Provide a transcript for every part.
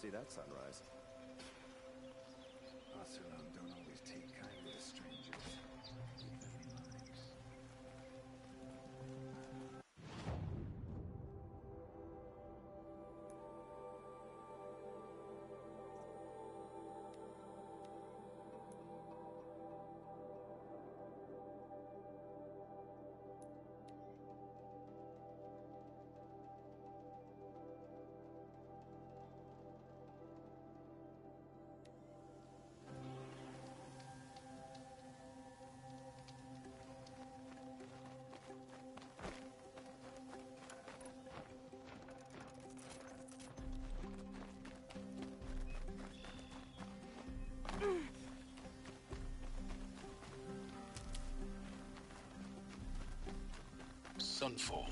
see that sunrise. Us around don't always take kindly to strangers. Keep them in mind. Sunfall.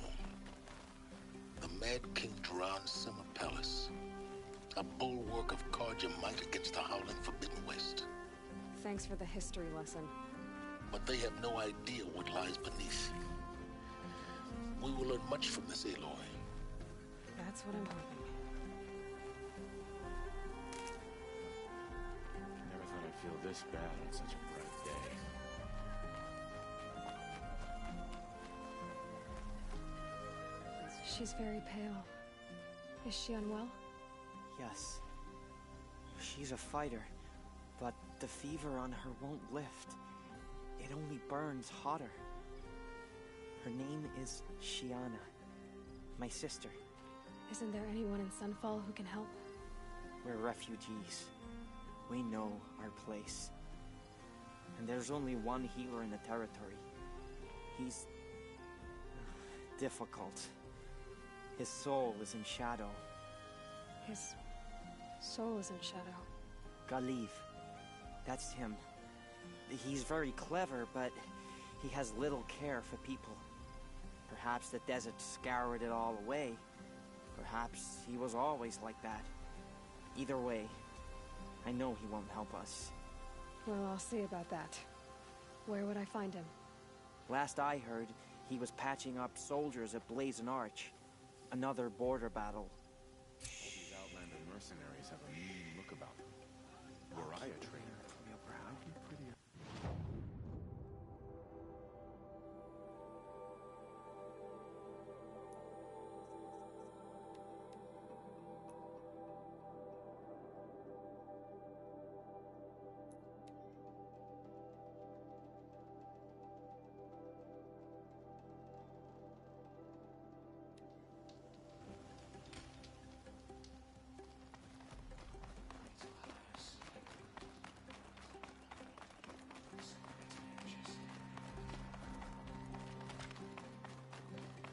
The Mad King Duran's summer palace. A bulwark of Carja might against the howling Forbidden West. Thanks for the history lesson. But they have no idea what lies beneath. We will learn much from this, Aloy. That's what I'm hoping. Never thought I'd feel this bad on such a bright day. She's very pale. Is she unwell? Yes. She's a fighter, but the fever on her won't lift. It only burns hotter. Her name is Shiana, my sister. Isn't there anyone in Sunfall who can help? We're refugees. We know our place. And there's only one healer in the territory. He's difficult. His soul is in shadow. His soul is in shadow. Galiv. That's him. He's very clever, but he has little care for people. Perhaps the desert scoured it all away. Perhaps he was always like that. Either way, I know he won't help us. Well, I'll see about that. Where would I find him? Last I heard, he was patching up soldiers at Blazon Arch. Another border battle. These Outlander mercenaries have a mean look about them. Were I a trainer, I'd be pretty...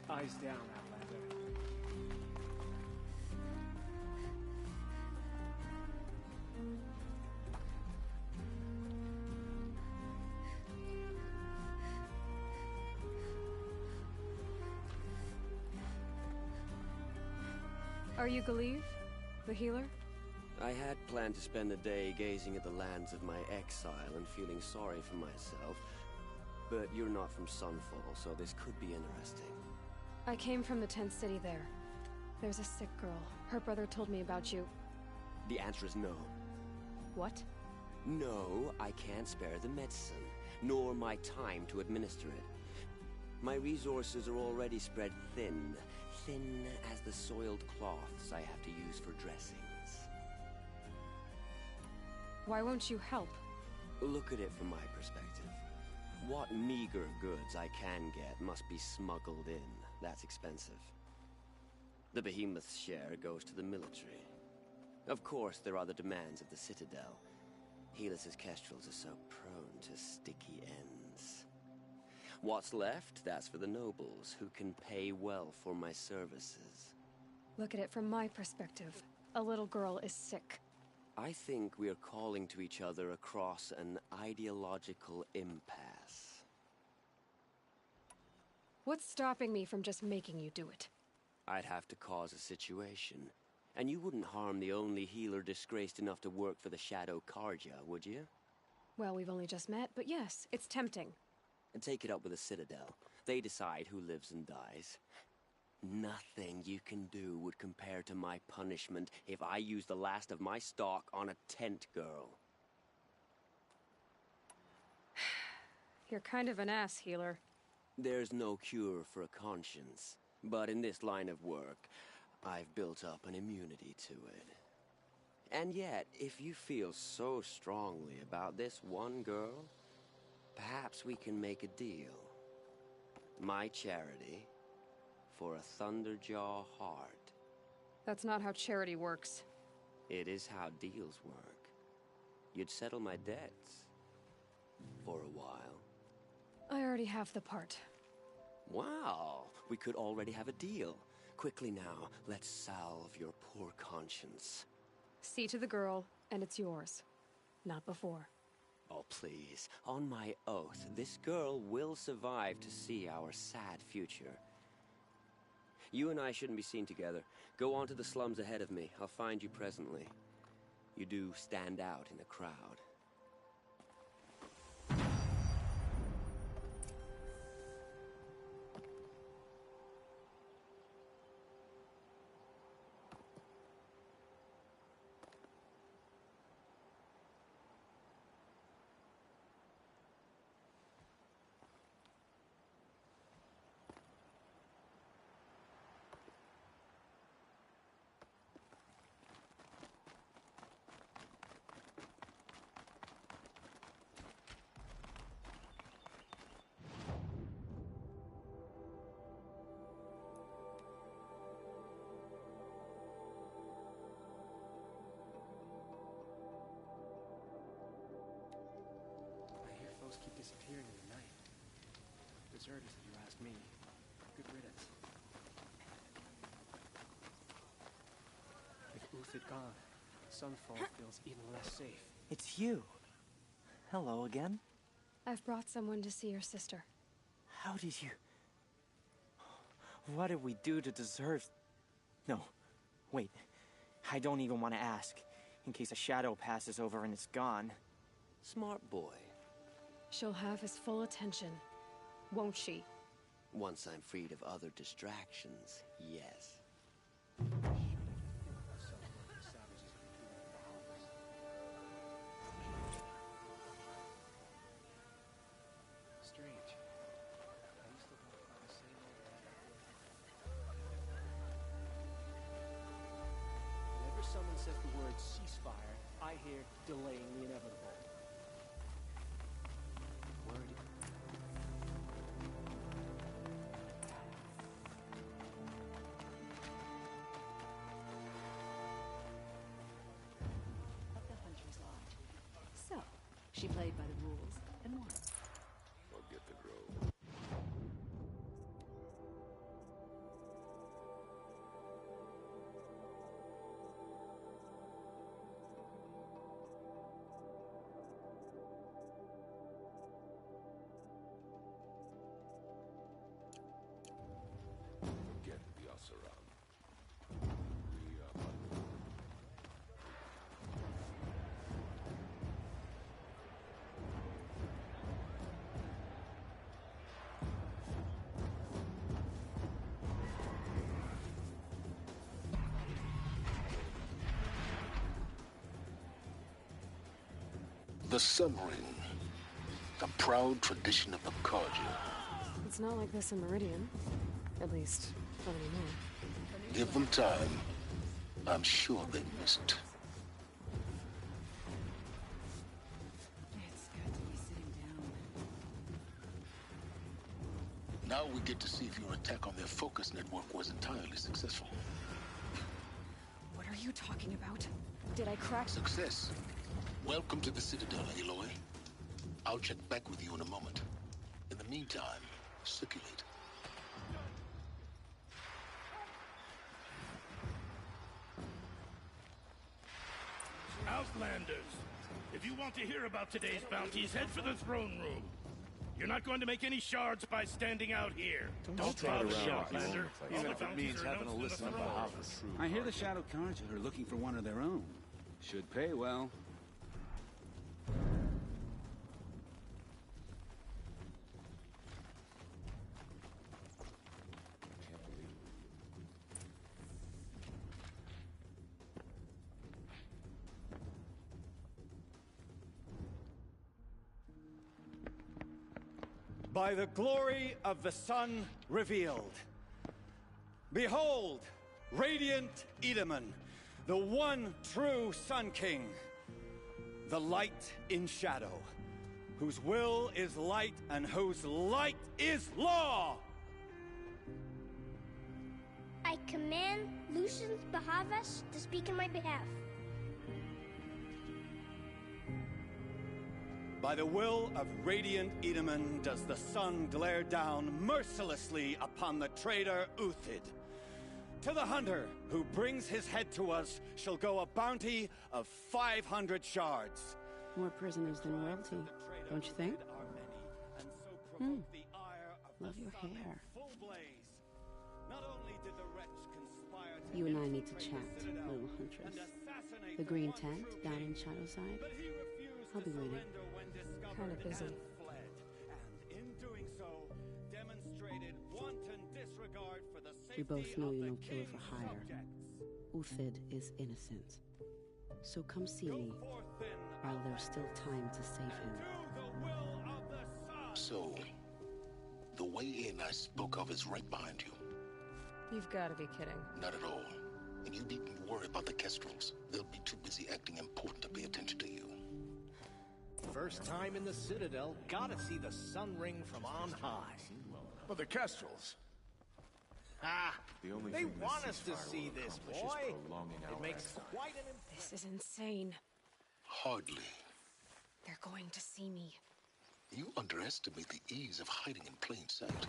Eyes down, Outlander. Are you Galiv, the healer? I had planned to spend the day gazing at the lands of my exile and feeling sorry for myself. But you're not from Sunfall, so this could be interesting. I came from the tent city there. There's a sick girl. Her brother told me about you. The answer is no. What? No, I can't spare the medicine, nor my time to administer it. My resources are already spread thin. Thin as the soiled cloths I have to use for dressings. Why won't you help? Look at it from my perspective. What meager goods I can get must be smuggled in. That's expensive. The behemoth's share goes to the military. Of course, there are the demands of the Citadel. Helis's kestrels are so prone to sticky ends. What's left, that's for the nobles, who can pay well for my services. Look at it from my perspective. A little girl is sick. I think we're calling to each other across an ideological impasse. What's stopping me from just making you do it? I'd have to cause a situation. And you wouldn't harm the only healer disgraced enough to work for the Shadow Carja, would you? Well, we've only just met, but yes, it's tempting. And take it up with the Citadel. They decide who lives and dies. Nothing you can do would compare to my punishment if I used the last of my stock on a tent girl. You're kind of an ass, healer. There's no cure for a conscience, but in this line of work, I've built up an immunity to it. And yet, if you feel so strongly about this one girl, perhaps we can make a deal. My charity for a Thunderjaw heart. That's not how charity works. It is how deals work. You'd settle my debts. For a while. I already have the part. Wow, we could already have a deal. Quickly now, let's salve your poor conscience. See to the girl, and it's yours. Not before. Oh, please. On my oath, this girl will survive to see our sad future. You and I shouldn't be seen together. Go on to the slums ahead of me. I'll find you presently. You do stand out in a crowd. I hear folks keep disappearing in the night. Deserters, if you ask me. Good riddance. With Uthid gone, Sunfall feels even less safe. It's you. Hello again. I've brought someone to see your sister. How did you... What did we do to deserve... No, wait. I don't even want to ask, in case a shadow passes over and it's gone. Smart boy. She'll have his full attention, won't she? Once I'm freed of other distractions, yes. Strange. I used to walk by the same old path. Whenever someone says the word ceasefire, I hear delaying the inevitable. Word. Of the Hunter's Lodge. So, she played by the rules and won. Forget the grove. Forget the Oseram. We are the Sun Ring, a proud tradition of the Carja. It's not like this in Meridian. At least, not anymore. Give them time. I'm sure they missed. It's good to be sitting down. Now we get to see if your attack on their focus network was entirely successful. What are you talking about? Did I crack? Success. Welcome to the Citadel, Aloy. I'll check back with you in a moment. In the meantime, circulate. Outlanders, if you want to hear about today's bounties, head for the throne room. You're not going to make any shards by standing out here. Don't bother the Outlander. Even if it means having to listen to the Hobbits. I hear the Shadow Carja are looking for one of their own. Should pay well. by the glory of the sun revealed. Behold, radiant Edaman, the one true Sun King, the light in shadow, whose will is light and whose light is law! I command Lucius Bahavas to speak in my behalf. By the will of radiant Edaman does the sun glare down mercilessly upon the traitor Uthid. To the hunter who brings his head to us shall go a bounty of 500 shards. More prisoners than royalty, don't you think? Love your hair. You and I need to chat, little huntress. The green tent down in Shadowside. I'll be waiting. Kind of busy. We both know you're no killer for hire. Uthid is innocent. So come see me while there's still time to save him. So, the way in I spoke of is right behind you. You've got to be kidding. Not at all. And you needn't worry about the Kestrels. They'll be too busy acting important to pay attention to you. First time in the Citadel, gotta see the sun ring from on high. Well, the Kestrels. Ah, The they want us to see this, boy. It makes quite an This is insane. Hardly. They're going to see me. You underestimate the ease of hiding in plain sight.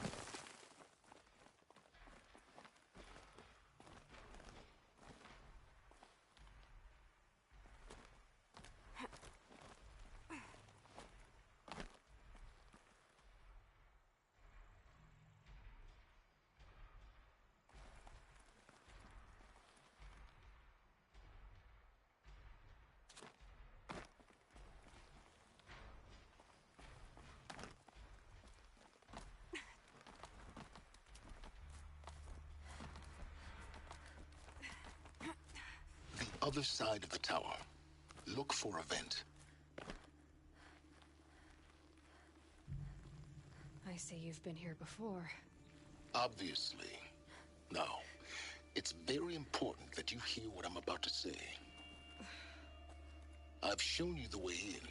Other side of the tower. Look for a vent. I see you've been here before. Obviously. Now, it's very important that you hear what I'm about to say. I've shown you the way in,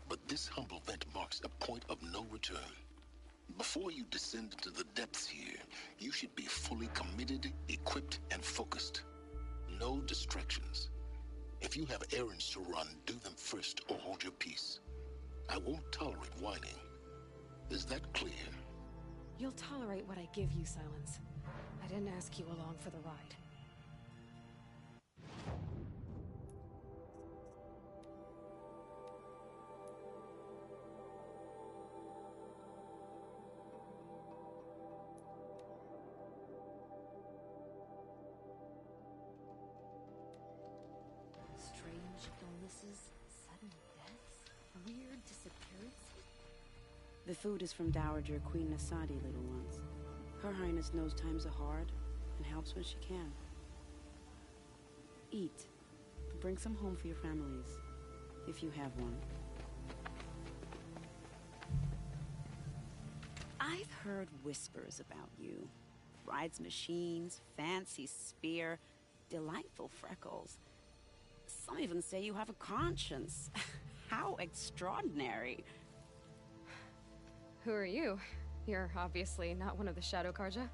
but this humble vent marks a point of no return. Before you descend into the depths here, you should be fully committed, equipped, and focused. No distractions. If you have errands to run, do them first or hold your peace. I won't tolerate whining. Is that clear? You'll tolerate what I give you, Silence. I didn't ask you along for the ride. Strange illnesses, sudden deaths, weird disappearances. The food is from Dowager Queen Nasadi, little ones. Her Highness knows times are hard and helps when she can. Eat. Bring some home for your families, if you have one. I've heard whispers about you. Rides machines, fancy spear, delightful freckles. Some even say you have a conscience. How extraordinary. Who are you? You're obviously not one of the Shadow Karja.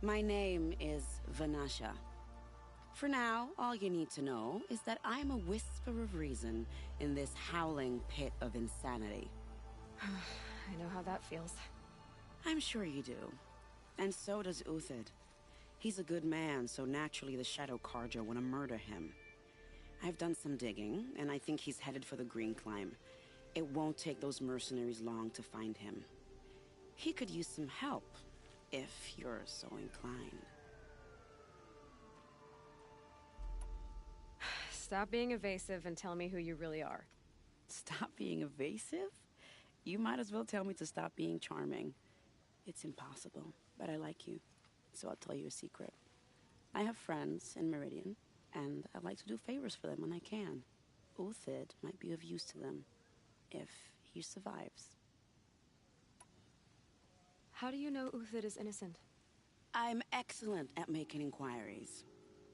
My name is Vanasha. For now, all you need to know is that I'm a whisper of reason in this howling pit of insanity. I know how that feels. I'm sure you do. And so does Uthid. He's a good man, so naturally the Shadow Karja want to murder him. I've done some digging, and I think he's headed for the Green Climb. It won't take those mercenaries long to find him. He could use some help, if you're so inclined. Stop being evasive and tell me who you really are. Stop being evasive? You might as well tell me to stop being charming. It's impossible, but I like you, so I'll tell you a secret. I have friends in Meridian, and I like to do favors for them when I can. Uthid might be of use to them, if he survives. How do you know Uthid is innocent? I'm excellent at making inquiries.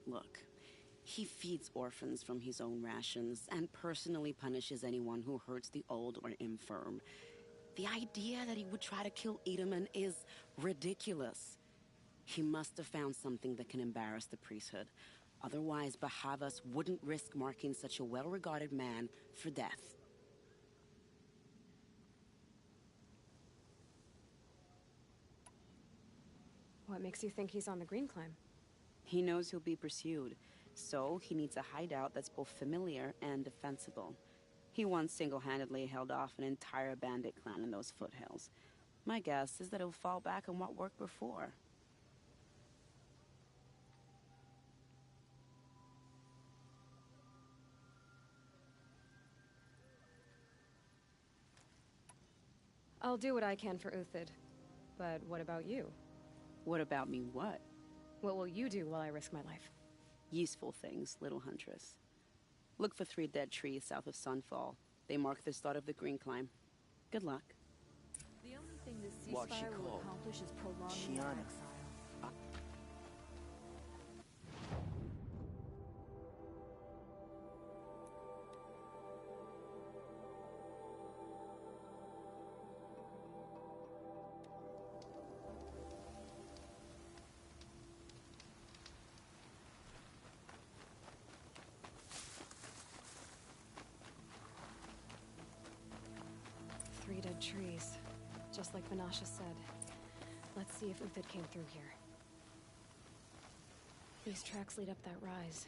Look, he feeds orphans from his own rations and personally punishes anyone who hurts the old or infirm. The idea that he would try to kill Edelman is ridiculous. He must have found something that can embarrass the priesthood. Otherwise, Bahavas wouldn't risk marking such a well-regarded man for death. What makes you think he's on the Green Climb? He knows he'll be pursued, so he needs a hideout that's both familiar and defensible. He once single-handedly held off an entire bandit clan in those foothills. My guess is that he'll fall back on what worked before. I'll do what I can for Uthid. But what about you? What about me what? What will you do while I risk my life? Useful things, little huntress. Look for 3 dead trees south of Sunfall. They mark the start of the Green Climb. Good luck. The only thing this What's she ceasefire will called? accomplish is prolonging their Shiana. exile. Dead trees. Just like Vanasha said. Let's see if Uthid came through here. These tracks lead up that rise.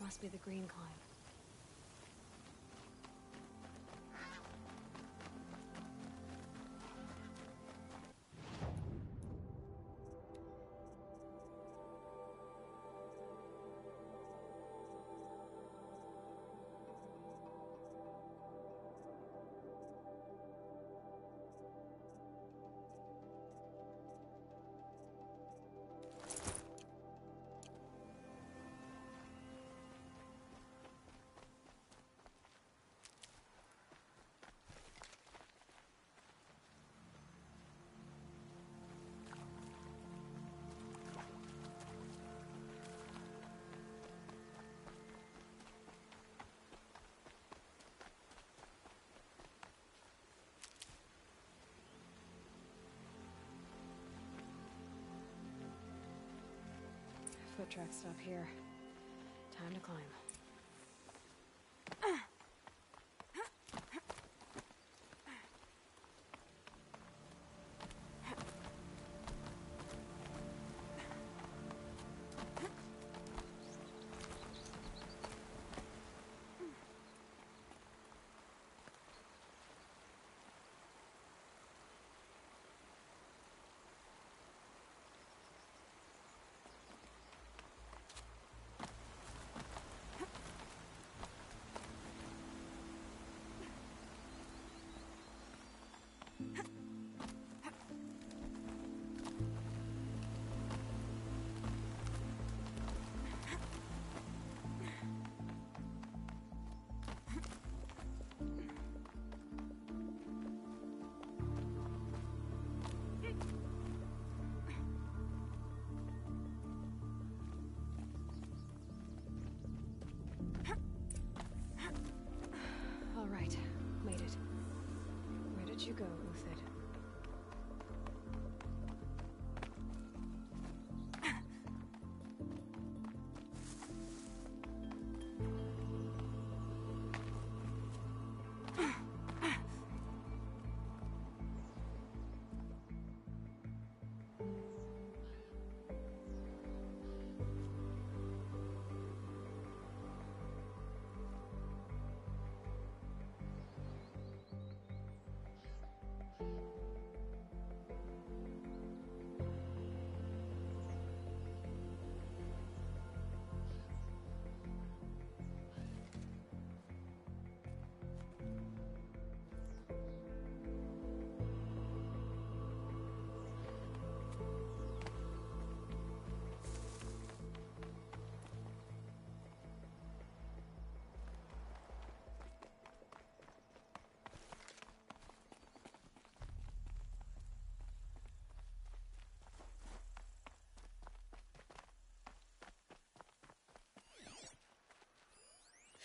Must be the Green Climb. Foot tracks stop here. Time to climb.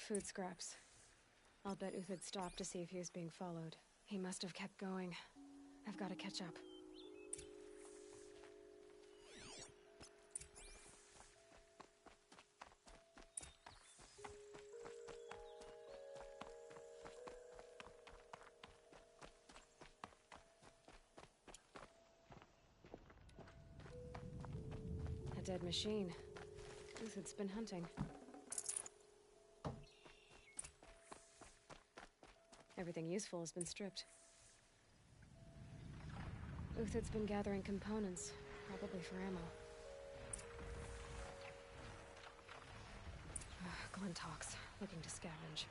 Food scraps. I'll bet Uthid stopped to see if he was being followed. He must have kept going. I've got to catch up. A dead machine. Uthid's been hunting. Everything useful has been stripped. Uthid's been gathering components, probably for ammo. Glintox, looking to scavenge.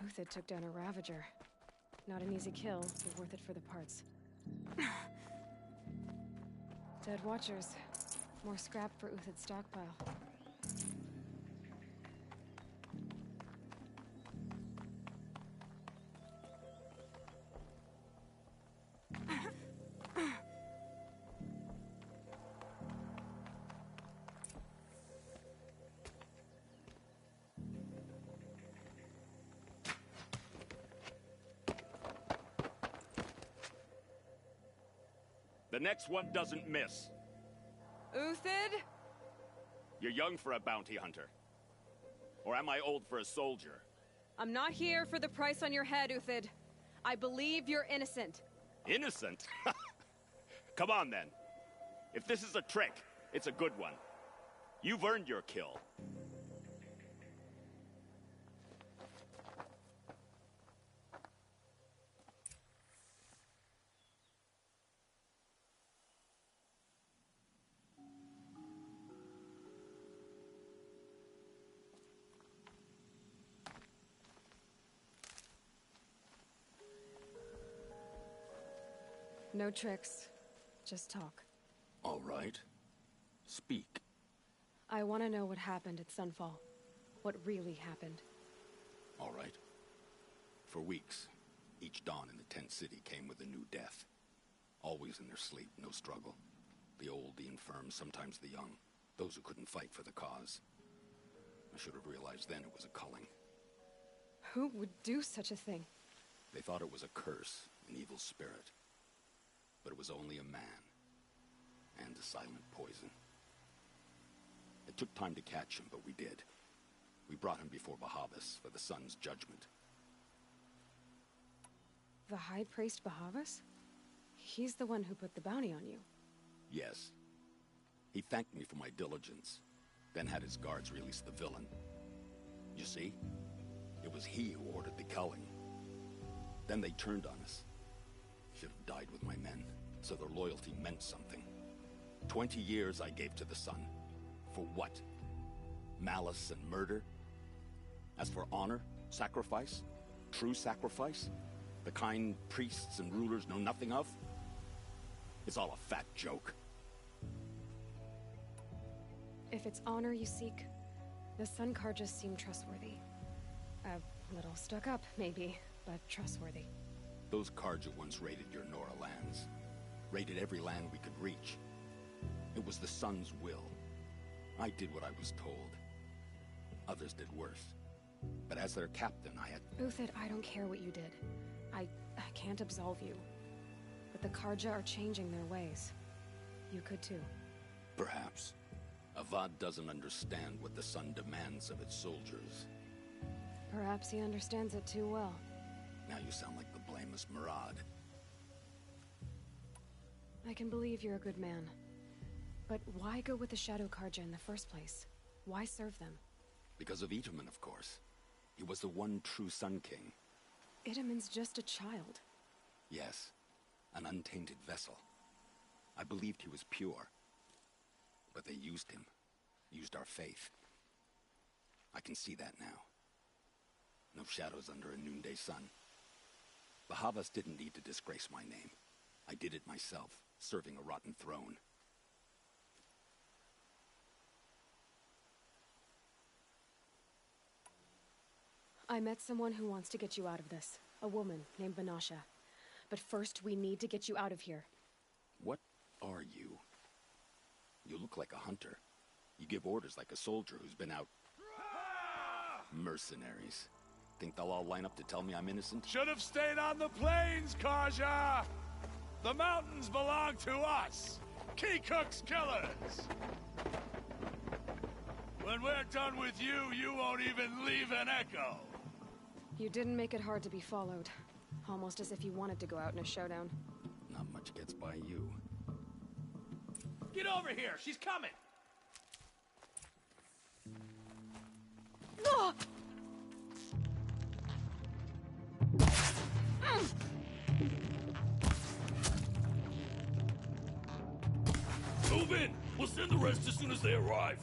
Uthid took down a Ravager. Not an easy kill, but worth it for the parts. Dead Watchers. More scrap for Uthid's stockpile. The next one doesn't miss. Uthid? You're young for a bounty hunter. Or am I old for a soldier? I'm not here for the price on your head, Uthid. I believe you're innocent. Innocent? Come on, then. If this is a trick, it's a good one. You've earned your kill. No tricks. Just talk. All right. Speak. I want to know what happened at Sunfall. What really happened. All right. For weeks, each dawn in the tent city came with a new death. Always in their sleep, no struggle. The old, the infirm, sometimes the young. Those who couldn't fight for the cause. I should have realized then it was a culling. Who would do such a thing? They thought it was a curse, an evil spirit. But it was only a man. And a silent poison. It took time to catch him, but we did. We brought him before Bahavas for the sun's judgment. The High Priest Bahavas? He's the one who put the bounty on you. Yes. He thanked me for my diligence, then had his guards release the villain. You see? It was he who ordered the culling. Then they turned on us. Should have died with my men, so their loyalty meant something. 20 years I gave to the sun. For what? Malice and murder? As for honor, sacrifice, true sacrifice, the kind priests and rulers know nothing of? It's all a fat joke. If it's honor you seek, the Sun Karjas seem trustworthy. A little stuck up, maybe, but trustworthy. Those Karja once raided your Nora lands. Raided every land we could reach. It was the Sun's will. I did what I was told. Others did worse. But as their captain, I had... Uthid, I don't care what you did. I can't absolve you. But the Karja are changing their ways. You could too. Perhaps. Avad doesn't understand what the Sun demands of its soldiers. Perhaps he understands it too well. Now you sound like the blameless Murad. I can believe you're a good man. But why go with the Shadow Karja in the first place? Why serve them? Because of Itaman, of course. He was the one true Sun King. Itaman's just a child. Yes, an untainted vessel. I believed he was pure. But they used him. Used our faith. I can see that now. No shadows under a noonday sun. Bahavas didn't need to disgrace my name. I did it myself, serving a rotten throne. I met someone who wants to get you out of this. A woman named Banasha. But first, we need to get you out of here. What are you? You look like a hunter. You give orders like a soldier who's been out... Mercenaries. Think they'll all line up to tell me I'm innocent? Should have stayed on the plains, Karja! The mountains belong to us! Kikuk's killers! When we're done with you, you won't even leave an echo! You didn't make it hard to be followed. Almost as if you wanted to go out in a showdown. Not much gets by you. Get over here! She's coming! Move in! We'll send the rest as soon as they arrive.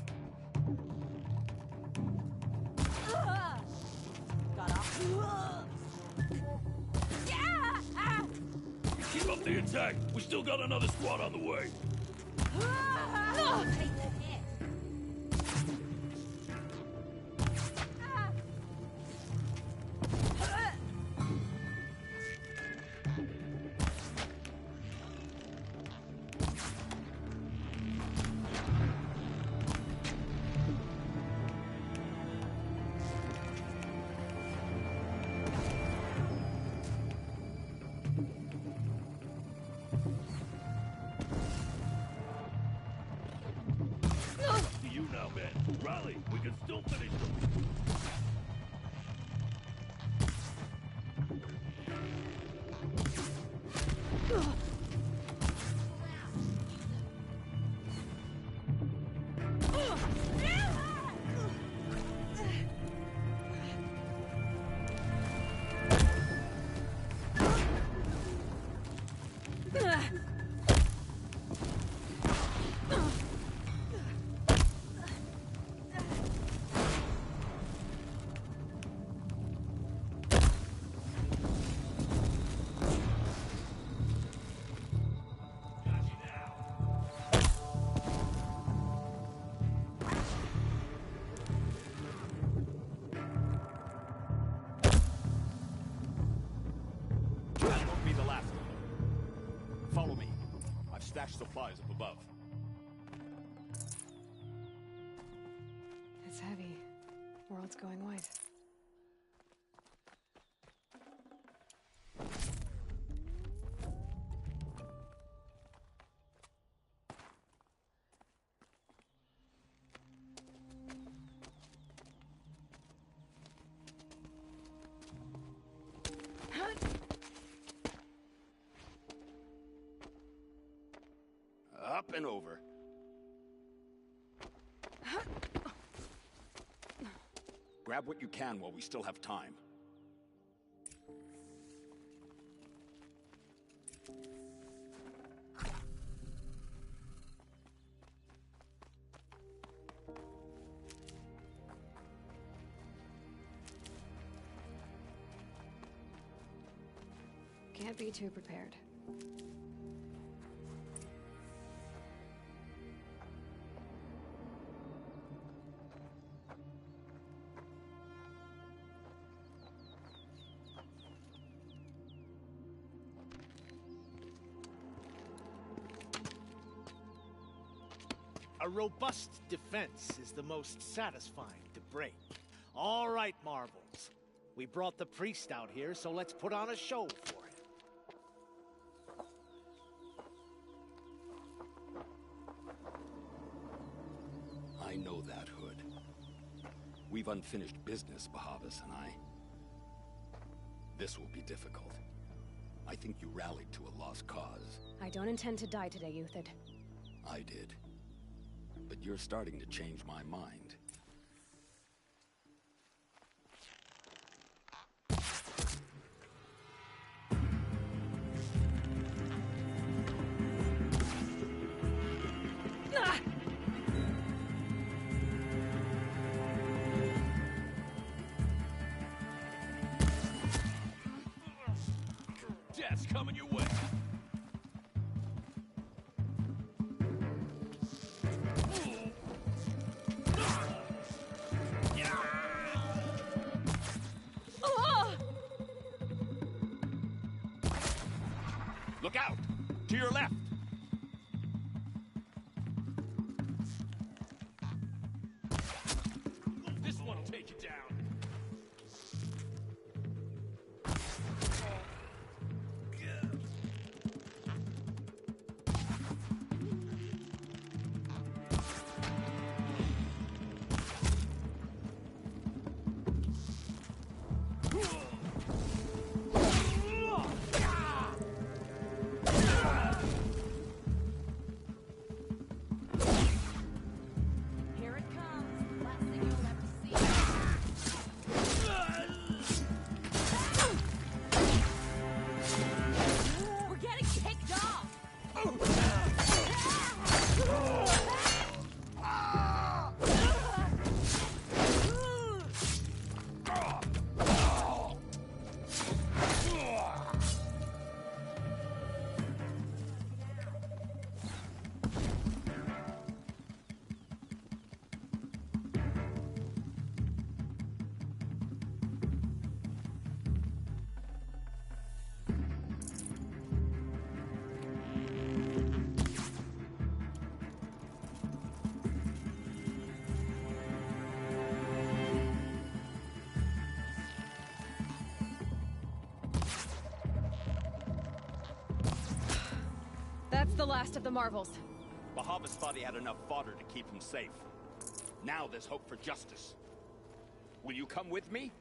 Keep up the attack! We still got another squad on the way! You now, man. Rally! We can still finish them! Stashed supplies up above. It's heavy. World's going white. Up and over. Grab what you can while we still have time. Can't be too prepared. A robust defense is the most satisfying to break. All right, Marvels. We brought the priest out here, so let's put on a show for him. I know that, Hood. We've unfinished business, Bahavas and I. This will be difficult. I think you rallied to a lost cause. I don't intend to die today, Uthid. I did. But you're starting to change my mind. Death's coming your way. Look out! To your left! This one'll take you down. Here it comes. Last thing you'll ever see. We're getting kicked off. That's the last of the Marvels. Bahavas thought he had enough fodder to keep him safe. Now there's hope for justice. Will you come with me?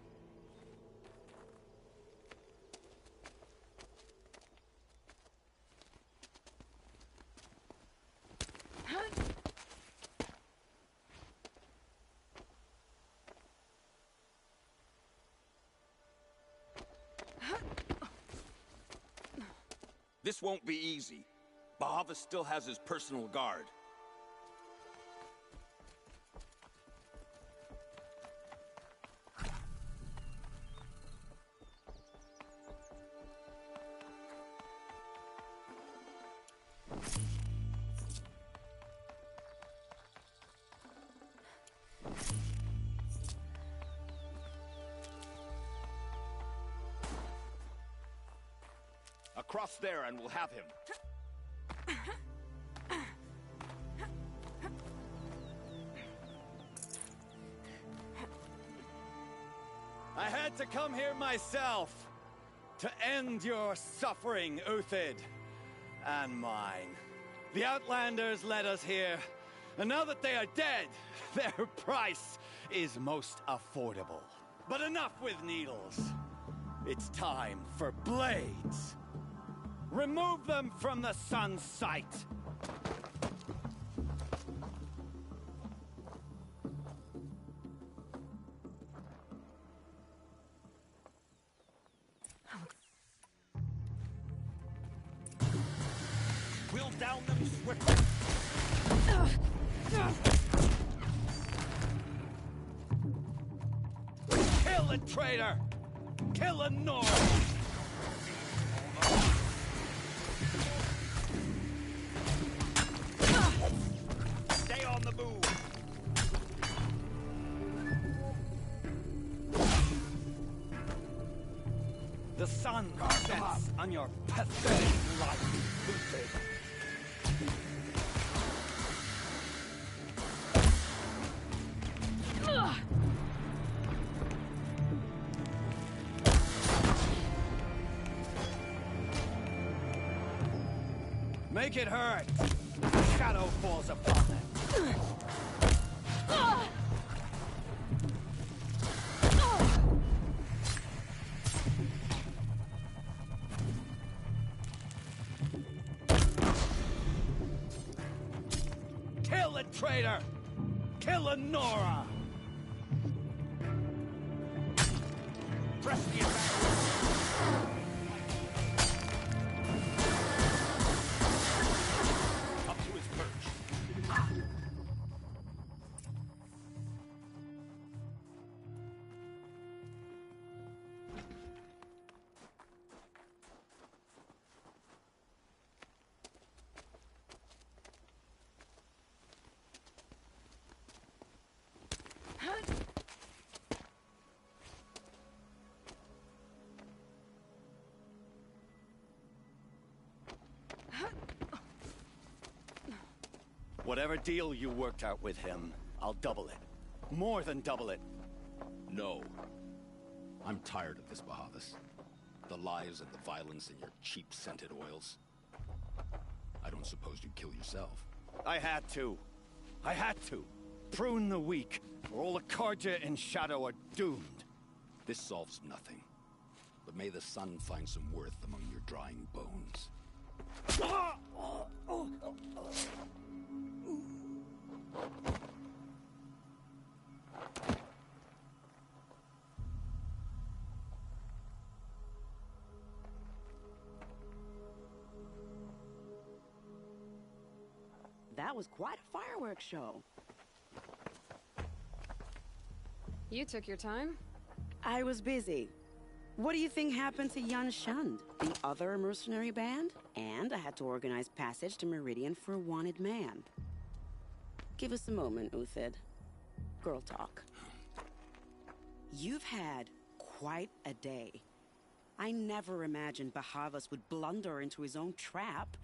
This won't be easy. Bahavas still has his personal guard. Across there and we'll have him. I had to come here myself to end your suffering, Uthid, and mine. The Outlanders led us here, and now that they are dead, their price is most affordable. But enough with needles. It's time for blades. Remove them from the sun's sight. We'll down them swiftly. Kill the traitor! Kill the Nord! Stay on the move. The sun sets on your pathetic life, Uthid. Make it hurt! Shadow falls upon them. Kill the traitor! Kill Lenora! Press the attack! Up to his perch. Whatever deal you worked out with him, I'll double it. More than double it. No. I'm tired of this, Bahavas. The lies and the violence and your cheap scented oils. I don't suppose you'd kill yourself. I had to. I had to. Prune the weak, or all the Karja in Shadow are doomed. This solves nothing. But may the sun find some worth among your drying bones. That was quite a fireworks show. You took your time? I was busy. What do you think happened to Yan Shund, the other mercenary band? And I had to organize passage to Meridian for a wanted man. Give us a moment, Uthid. Girl talk. You've had quite a day. I never imagined Bahavas would blunder into his own trap.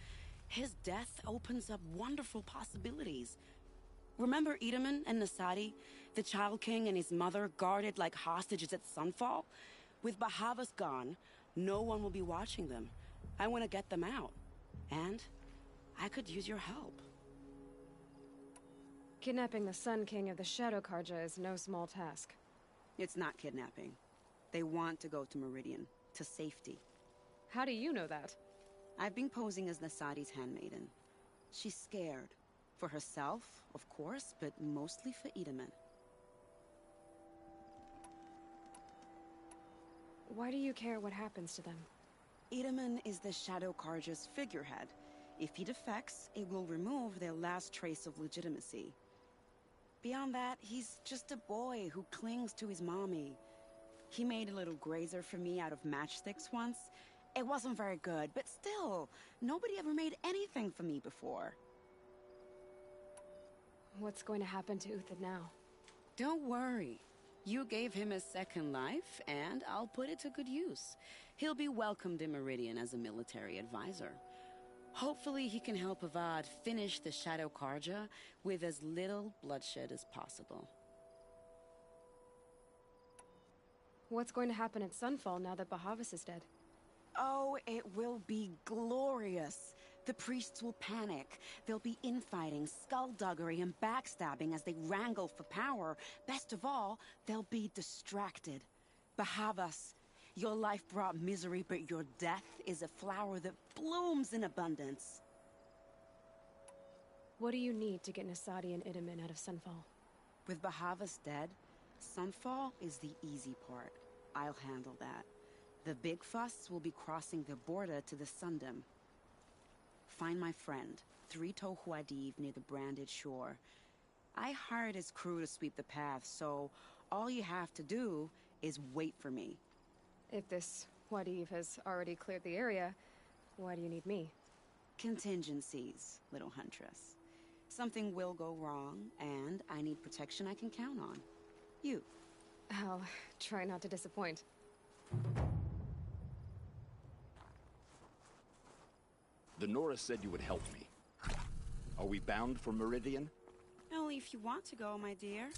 His death opens up wonderful possibilities. Remember Edaman and Nasadi, the Child King and his mother guarded like hostages at Sunfall? With Bahavas gone, no one will be watching them. I want to get them out. And I could use your help. Kidnapping the Sun King of the Shadow Karja is no small task. It's not kidnapping. They want to go to Meridian, to safety. How do you know that? I've been posing as Nasadi's handmaiden. She's scared. For herself, of course, but mostly for Edaman. Why do you care what happens to them? Edaman is the Shadow Karja's figurehead. If he defects, it will remove their last trace of legitimacy. Beyond that, he's just a boy who clings to his mommy. He made a little grazer for me out of matchsticks once. It wasn't very good, but still, nobody ever made anything for me before. What's going to happen to Uthid now? Don't worry. You gave him a second life, and I'll put it to good use. He'll be welcomed in Meridian as a military advisor. Hopefully he can help Avad finish the Shadow Karja with as little bloodshed as possible. What's going to happen at Sunfall now that Bahavas is dead? Oh, it will be glorious. The priests will panic. There'll be infighting, skullduggery, and backstabbing as they wrangle for power. Best of all, they'll be distracted. Bahavas, your life brought misery, but your death is a flower that blooms in abundance. What do you need to get Nasadi and Edaman out of Sunfall? With Bahavas dead, Sunfall is the easy part. I'll handle that. The big fuss will be crossing the border to the Sundom. Find my friend, 3-Toe Huadiv, near the branded shore. I hired his crew to sweep the path, so all you have to do is wait for me. If this Huadiv has already cleared the area, why do you need me? Contingencies, little huntress. Something will go wrong, and I need protection I can count on. You. I'll try not to disappoint. The Nora said you would help me. Are we bound for Meridian? Only if you want to go, my dear.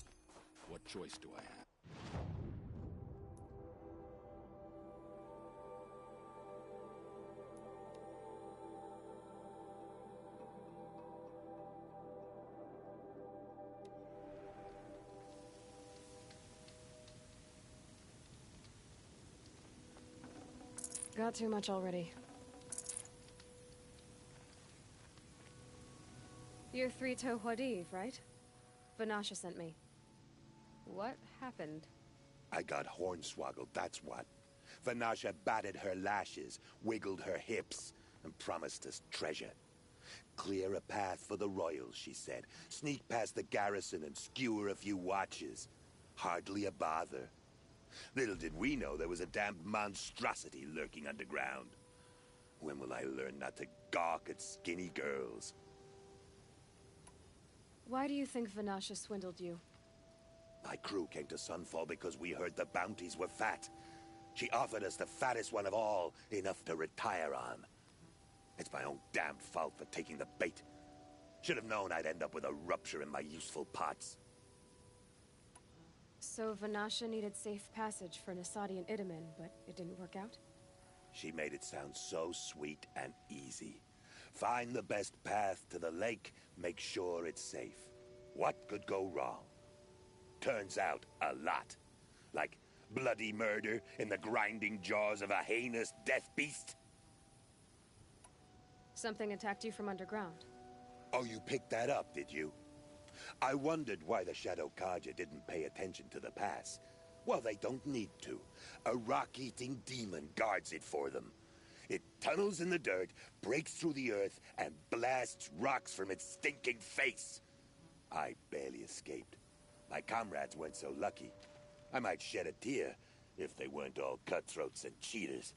What choice do I have? Got too much already. You're Three-Toe Huadiv, right? Vanasha sent me. What happened? I got hornswoggled, that's what. Vanasha batted her lashes, wiggled her hips, and promised us treasure. Clear a path for the royals, she said. Sneak past the garrison and skewer a few watches. Hardly a bother. Little did we know there was a damned monstrosity lurking underground. When will I learn not to gawk at skinny girls? Why do you think Vanasha swindled you? My crew came to Sunfall because we heard the bounties were fat. She offered us the fattest one of all, enough to retire on. It's my own damned fault for taking the bait. Should have known I'd end up with a rupture in my useful parts. So Vanasha needed safe passage for Nasadi and Itamen, but it didn't work out? She made it sound so sweet and easy. Find the best path to the lake, make sure it's safe. What could go wrong? Turns out, a lot. Like bloody murder in the grinding jaws of a heinous death beast. Something attacked you from underground. Oh, you picked that up, did you? I wondered why the Shadow Carja didn't pay attention to the pass. Well, they don't need to. A rock-eating demon guards it for them. It tunnels in the dirt, breaks through the earth, and blasts rocks from its stinking face. I barely escaped. My comrades weren't so lucky. I might shed a tear if they weren't all cutthroats and cheaters.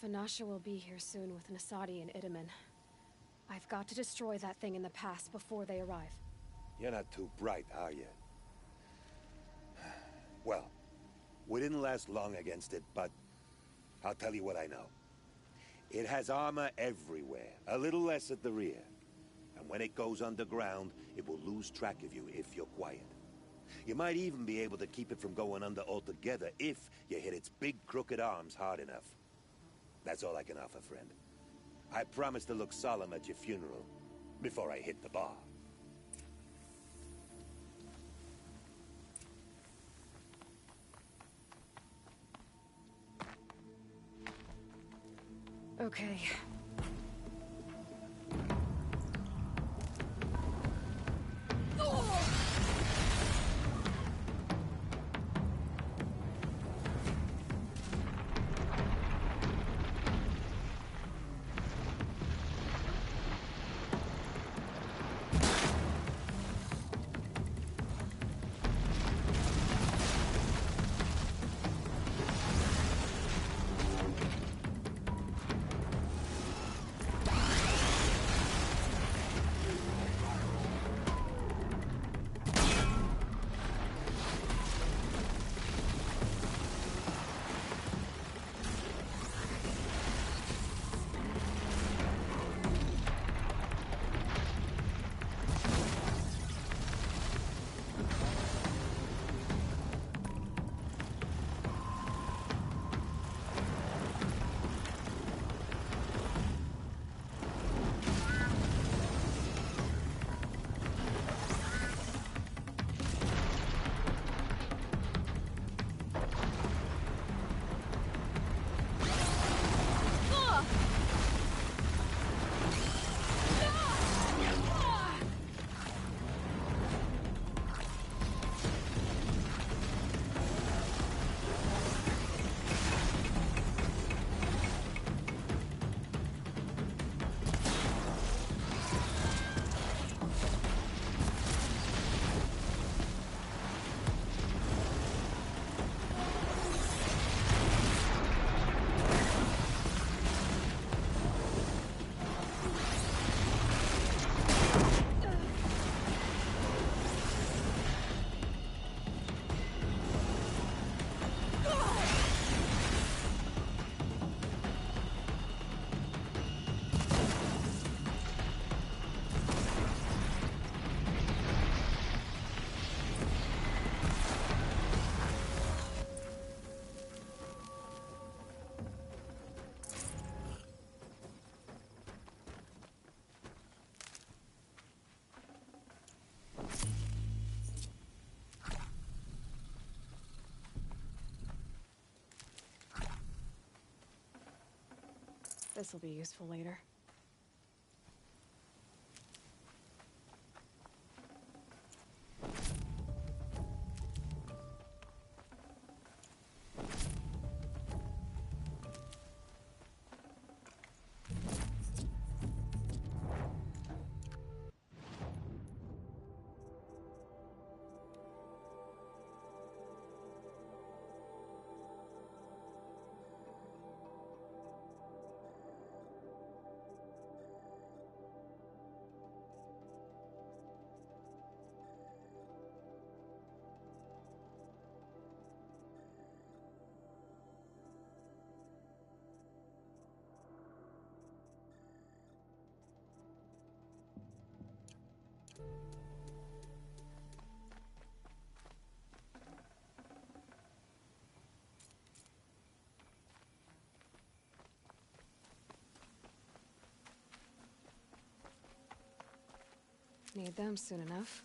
Vanasha will be here soon with Nasadi and Itamen. I've got to destroy that thing in the pass before they arrive. You're not too bright, are you? Well, we didn't last long against it, but I'll tell you what I know. It has armor everywhere, a little less at the rear. And when it goes underground, it will lose track of you if you're quiet. You might even be able to keep it from going under altogether if you hit its big crooked arms hard enough. That's all I can offer, friend. I promise to look solemn at your funeral before I hit the bar. Okay. This'll be useful later. Need them soon enough.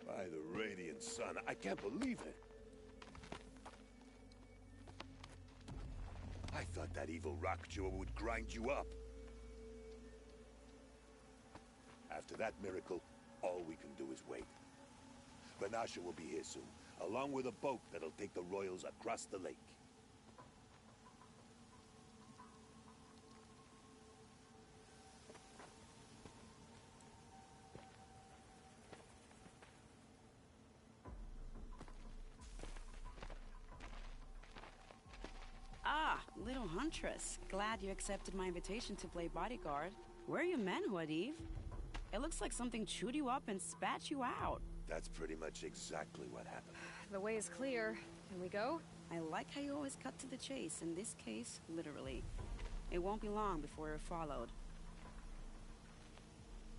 By the radiant sun, I can't believe it. I thought that evil rock jewel would grind you up. After that miracle, all we can do is wait. Vanasha will be here soon, along with a boat that'll take the royals across the lake. Ah, little huntress. Glad you accepted my invitation to play bodyguard. Where are your men, Huadiv? It looks like something chewed you up and spat you out. That's pretty much exactly what happened. The way is clear. Can we go? I like how you always cut to the chase. In this case, literally. It won't be long before we're followed.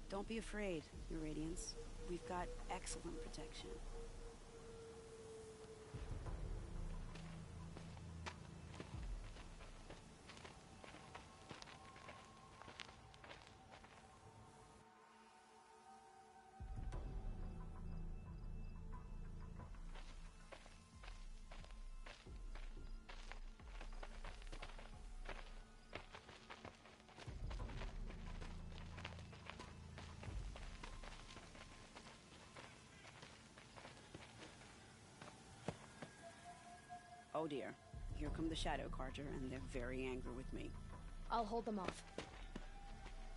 Don't be afraid, Your Radiance. We've got excellent protection. Oh dear. Here come the Shadow Carja, and they're very angry with me. I'll hold them off.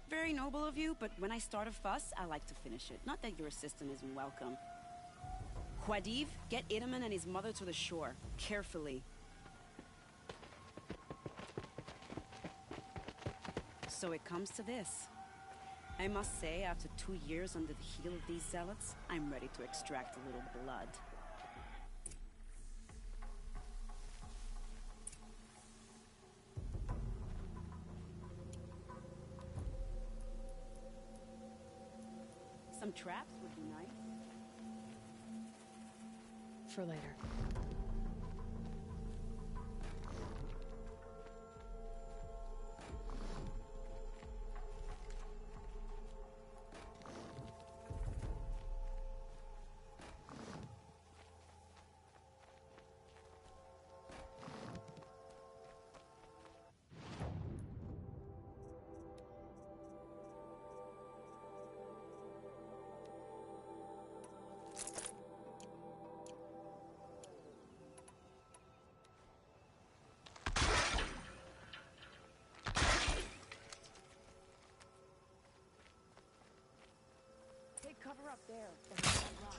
Very noble of you, but when I start a fuss, I like to finish it. Not that your assistant isn't welcome. Huadiv, get Itaman and his mother to the shore. Carefully. So it comes to this. I must say, after 2 years under the heel of these zealots, I'm ready to extract a little blood. Some traps would be nice. For later. Take cover up there. Behind that rock.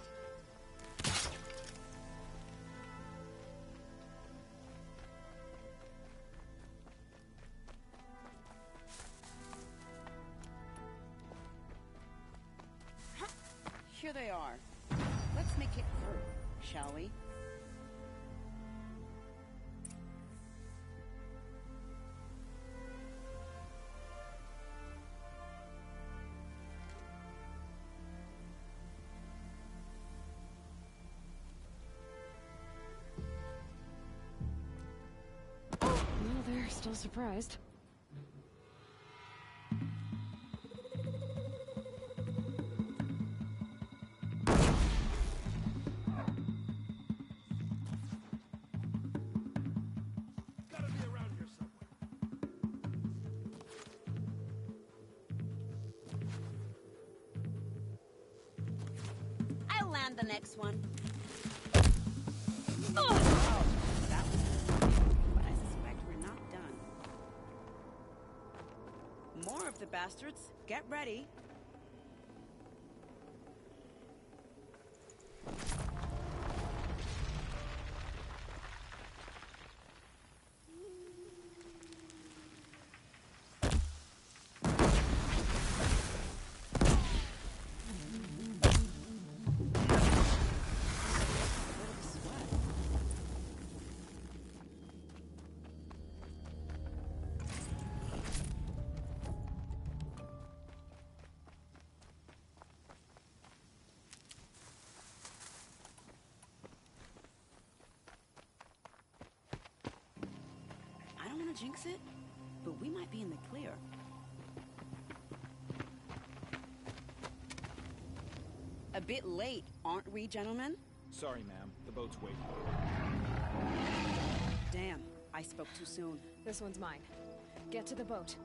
Here they are. Let's make it hurt, shall we? Well, there's Still surprised. Gotta be around here somewhere. I'll land the next one. Oh! That was but I suspect we're not done. More of the bastards. Get ready. I don't want to jinx it, but we might be in the clear. A bit late, aren't we, gentlemen? Sorry, ma'am. The boat's waiting. Damn, I spoke too soon. This one's mine. Get to the boat.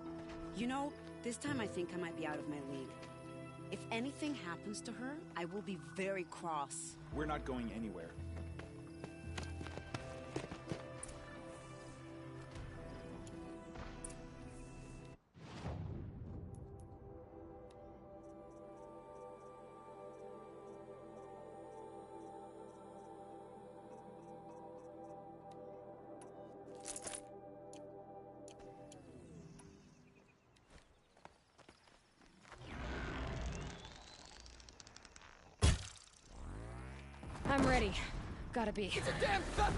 You know, this time I think I might be out of my league. If anything happens to her, I will be very cross. We're not going anywhere. I'm ready. Gotta be. It's a damn thug!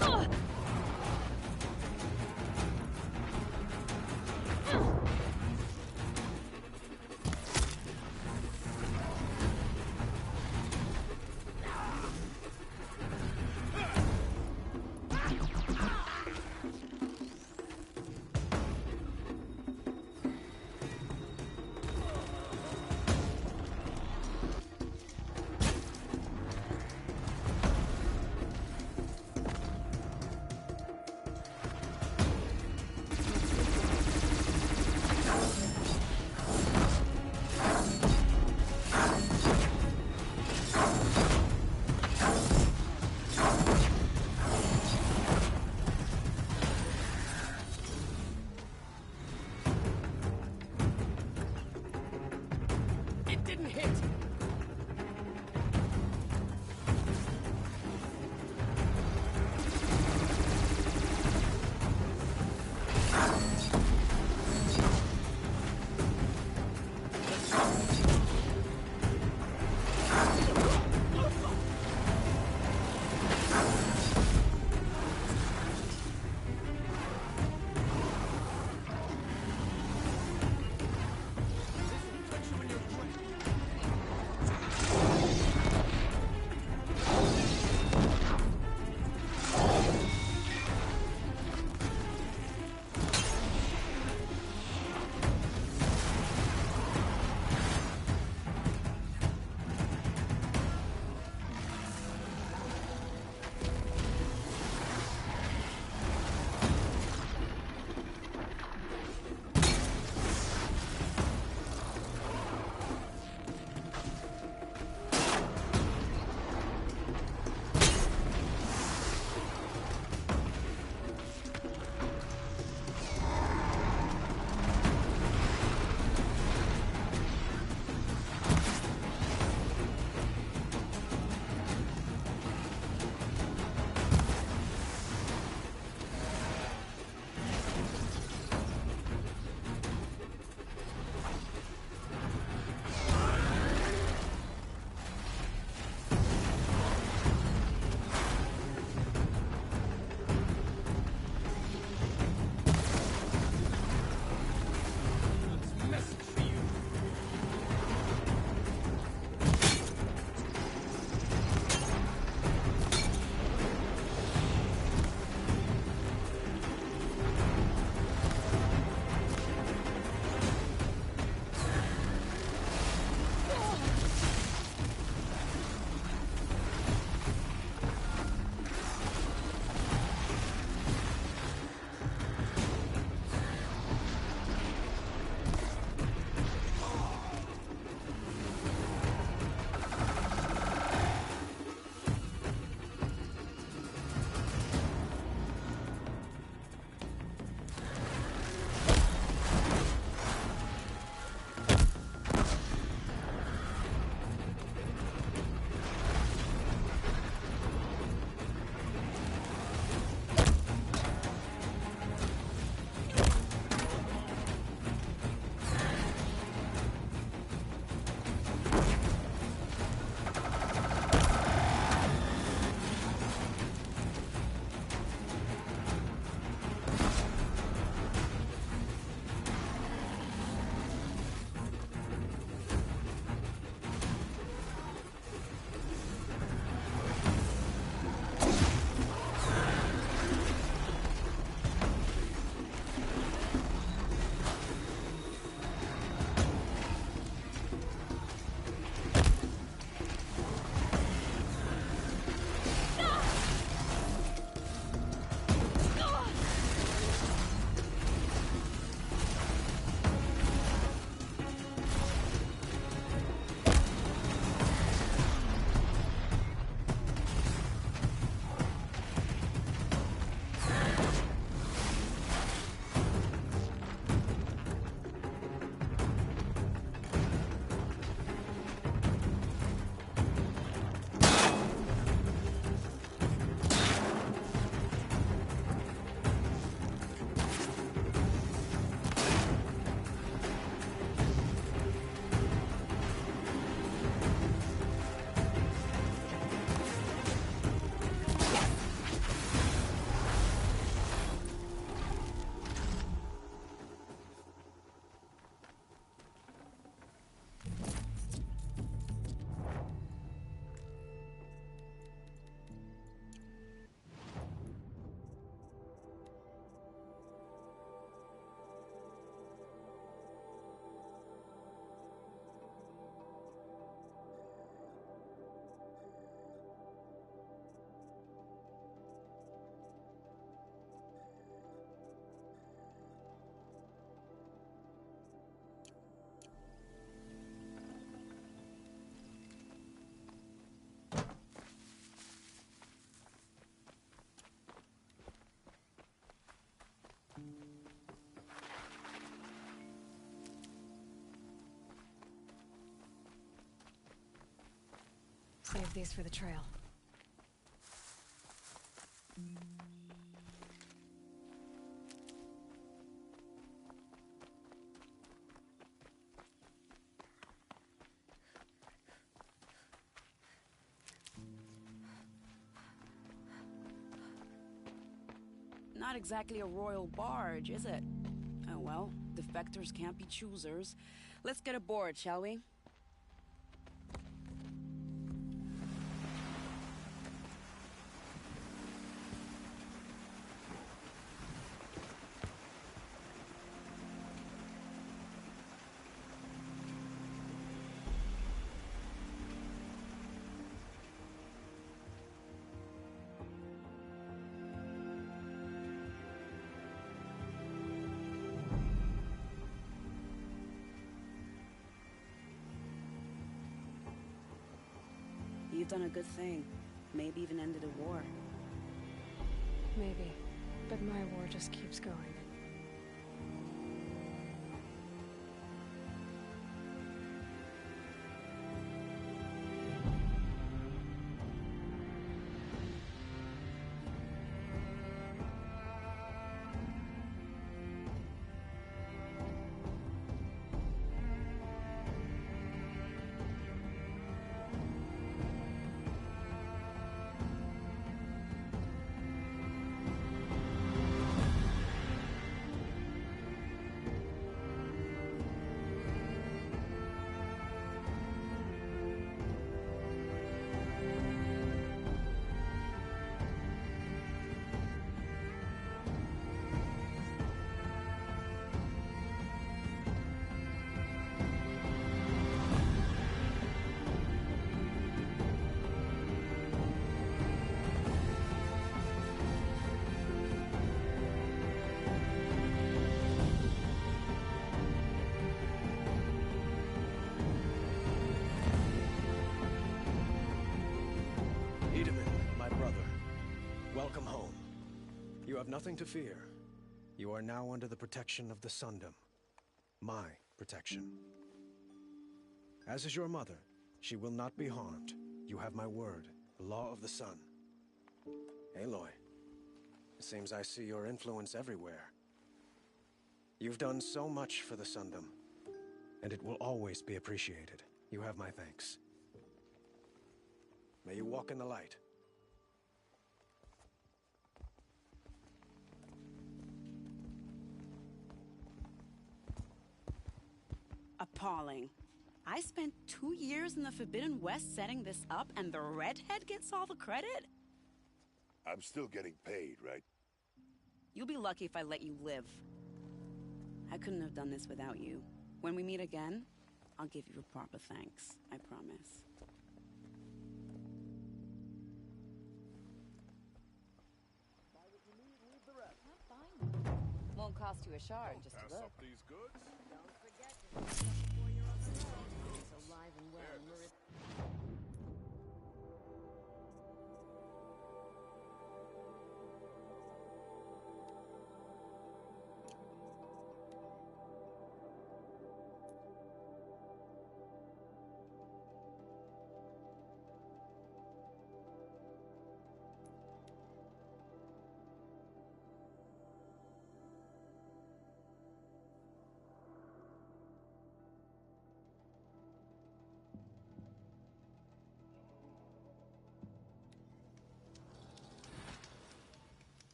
Ugh! Save these for the trail. Not exactly a royal barge, is it? Oh well, defectors can't be choosers. Let's get aboard, shall we? You've done a good thing. Maybe even ended a war. Maybe. But my war just keeps going. Welcome home. You have nothing to fear. You are now under the protection of the Sundom. My protection. As is your mother, she will not be harmed. You have my word, the law of the sun. Aloy, it seems I see your influence everywhere. You've done so much for the Sundom, and it will always be appreciated. You have my thanks. May you walk in the light. Appalling. I spent 2 years in the Forbidden West setting this up, and the redhead gets all the credit? I'm still getting paid, right? You'll be lucky if I let you live. I couldn't have done this without you. When we meet again, I'll give you a proper thanks. I promise. Won't cost you a shard, just Pass to look. up these goods. Don't forget to before you're on the road. So live and well,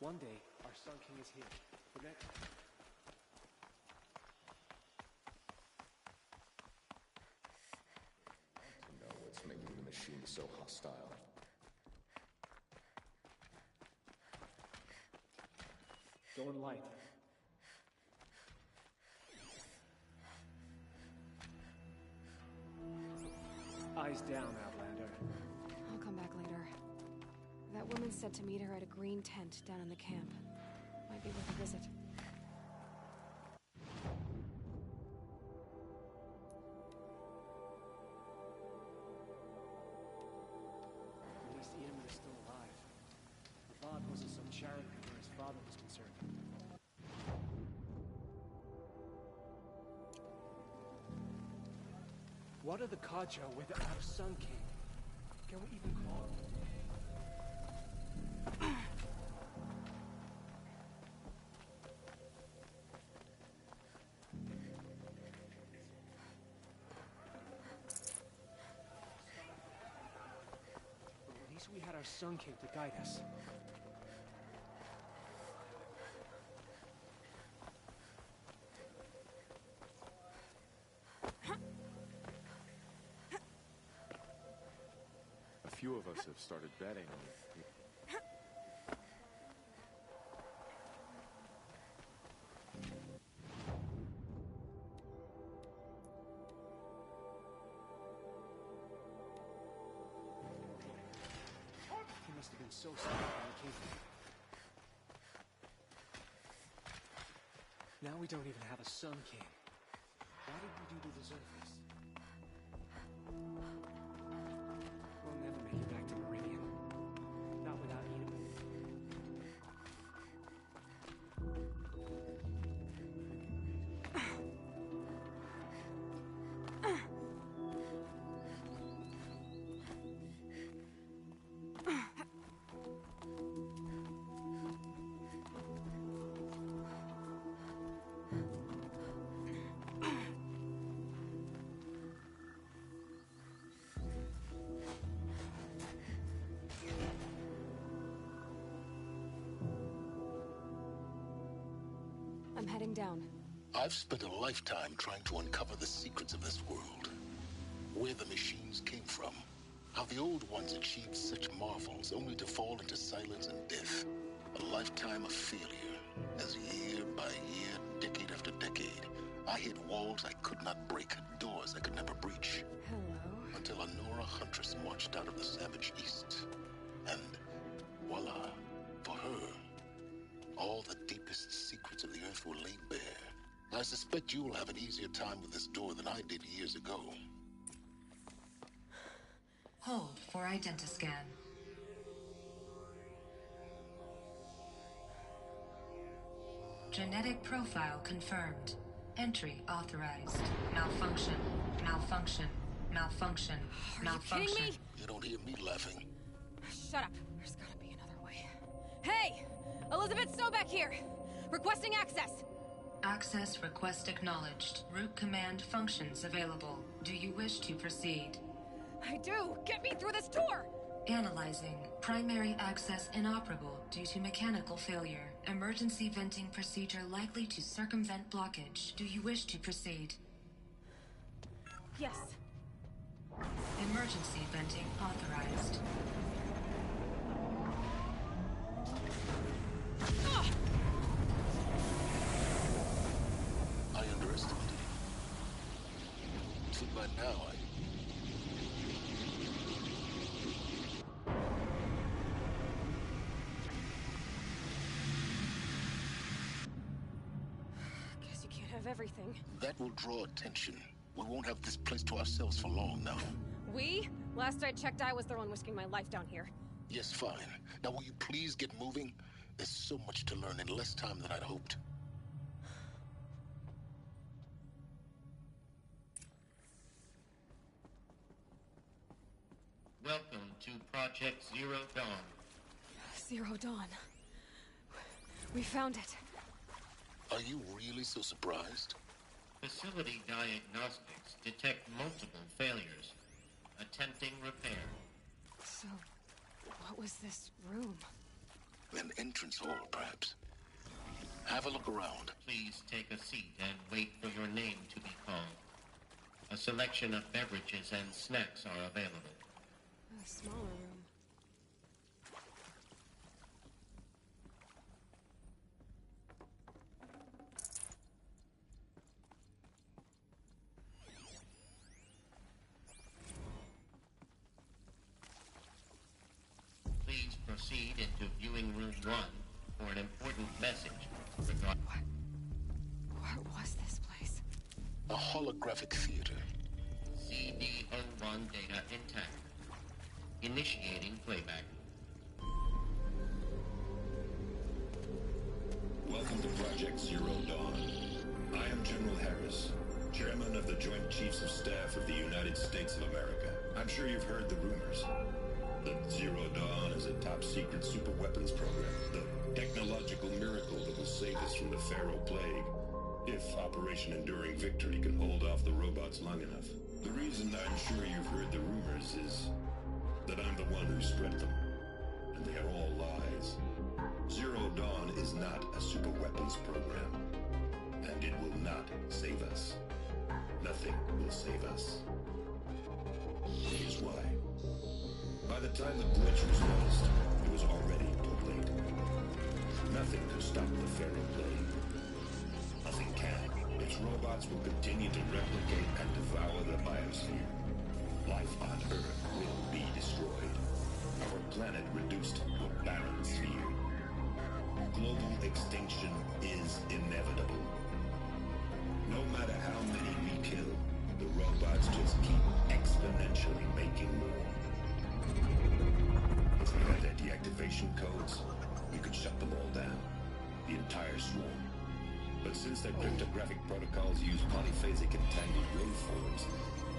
One day, our Sun King is here. The next... To know what's making the machine so hostile. Go in light. Eyes down, Outlander. I'll come back later. That woman said to meet her at a green tent down in the camp. Might be worth a visit. At least Eamon is still alive. Avad wasn't some charity where his father was concerned. What are the Kaja without Sun King? Can we even call him? At least we had our Sun King to guide us. A few of us have started betting on it. He must have been so scared when he came here. Now we don't even have a Sun King. What did we do to deserve this? We'll never make it back to Meridian. Not without Edom. I'm heading down. I've spent a lifetime trying to uncover the secrets of this world. Where the machines came from. How the old ones achieved such marvels only to fall into silence and death. A lifetime of failure. As year by year, decade after decade, I hit walls I could not break, doors I could never breach. Hello. Until a Nora huntress marched out of the savage east. And voila, for her, all the deepest secrets of the earth were laid bare. I suspect you will have an easier time with this door than I did years ago. Hold for identiscan. Genetic profile confirmed. Entry authorized. Malfunction. Malfunction. Malfunction. Malfunction. Are you kidding me? You don't hear me laughing. Shut up. There's gotta be another way. Hey! Elizabeth Sobeck here! Requesting access! Access request acknowledged. Root command functions available. Do you wish to proceed? I do! Get me through this door! Analyzing. Primary access inoperable due to mechanical failure. Emergency venting procedure likely to circumvent blockage. Do you wish to proceed? Yes. Emergency venting authorized. I underestimated you. So by now, Guess you can't have everything. that will draw attention. We won't have this place to ourselves for long now. We? Last I checked, I was the one risking my life down here. Yes, fine. Now will you please get moving? There's so much to learn in less time than I'd hoped. Welcome to Project Zero Dawn. Zero Dawn. We found it. Are you really so surprised? Facility diagnostics detect multiple failures. Attempting repair. So, what was this room? An entrance hall, perhaps. Have a look around. Please take a seat and wait for your name to be called. A selection of beverages and snacks are available. A smaller room. Please proceed into viewing room 1 for an important message regarding... What was this place? A holographic theater. CD01 data intact. Initiating playback. Welcome to Project Zero Dawn. I am General Harris, Chairman of the Joint Chiefs of Staff of the United States of America. I'm sure you've heard the rumors. That Zero Dawn is a top-secret superweapons program. The technological miracle that will save us from the Pharaoh Plague. If Operation Enduring Victory can hold off the robots long enough. The reason I'm sure you've heard the rumors is that I'm the one who spread them. And they are all lies. Zero Dawn is not a superweapons program. And it will not save us. Nothing will save us. Here's why. By the time the glitch was noticed, it was already too late. Nothing could stop the Pharaoh Plague. Nothing can. Its robots will continue to replicate and devour the biosphere. Life on Earth will be destroyed. Our planet reduced to a barren sphere. Global extinction is inevitable. No matter how many we kill, the robots just keep exponentially making more. If we had their deactivation codes, we could shut them all down. The entire swarm. But since their cryptographic protocols use polyphasic entangled waveforms,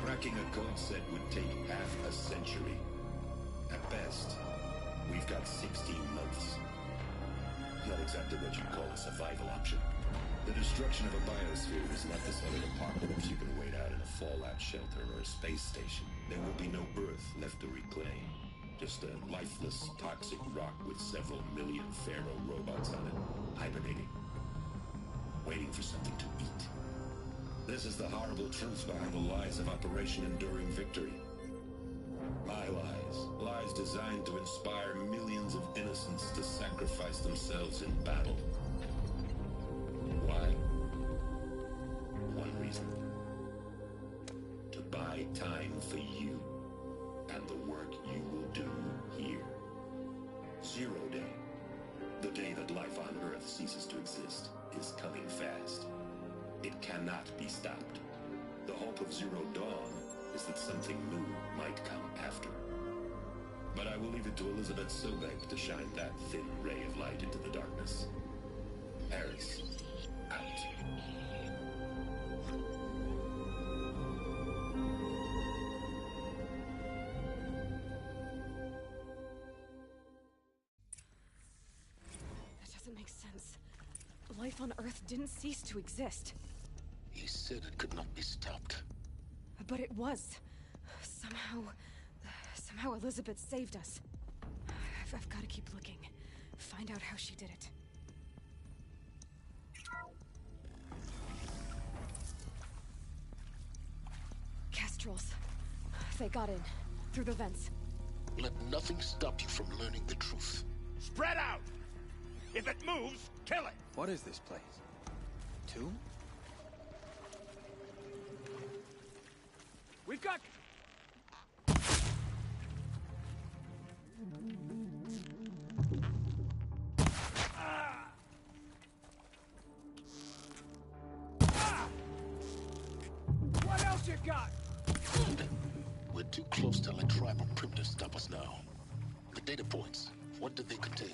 cracking a code set would take half a century. At best, we've got 16 months. Not exactly what you'd call a survival option. The destruction of a biosphere is not the sort of apocalypse you can wait out in a fallout shelter or a space station. There will be no Earth left to reclaim. Just a lifeless, toxic rock with several million Pharaoh robots on it, hibernating. Waiting for something to eat. This is the horrible truth behind the lies of Operation Enduring Victory. My lies. Lies designed to inspire millions of innocents to sacrifice themselves in battle. Why? One reason. To buy time for you and the work you will do here. Zero Day. The day that life on Earth ceases to exist is coming fast. It cannot be stopped. The hope of Zero Dawn is that something new might come after. But I will leave it to Elizabeth Sobek to shine that thin ray of light into the darkness. Paris, out. That doesn't make sense. Life on Earth didn't cease to exist. He said it could not be stopped. But it was. Somehow Elizabeth saved us. I've got to keep looking. Find out how she did it. Kestrels. They got in. Through the vents. Let nothing stop you from learning the truth. Spread out! If it moves, kill it! What is this place? Tomb? We've got... What else you got? We're too close to let tribal primitives stop us now. The data points, what did they contain?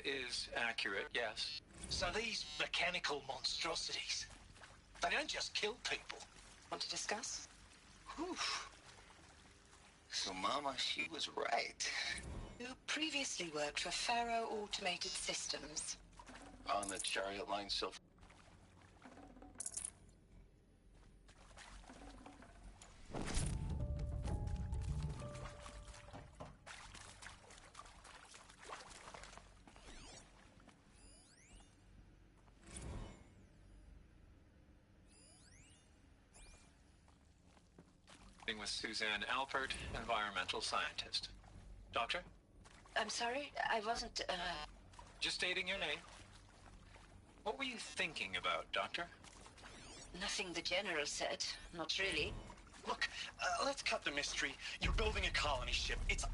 Is accurate, yes. So these mechanical monstrosities, they don't just kill people. Want to discuss? Whew. So Mama, she was right. You previously worked for Pharaoh Automated Systems. On the chariot line so... with Suzanne Alpert, environmental scientist. Doctor? I'm sorry, I wasn't, Just stating your name. What were you thinking about, Doctor? Nothing the General said. Not really. Look, let's cut the mystery. You're building a colony ship. It's...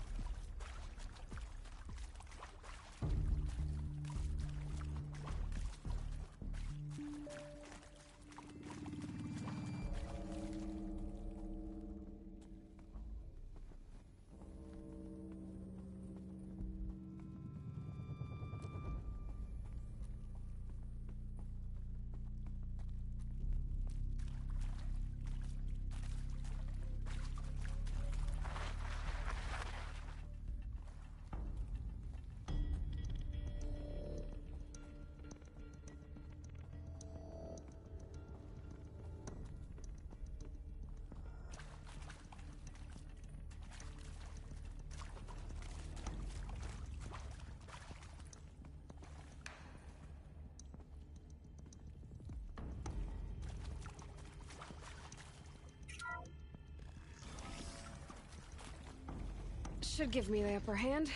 should give me the upper hand.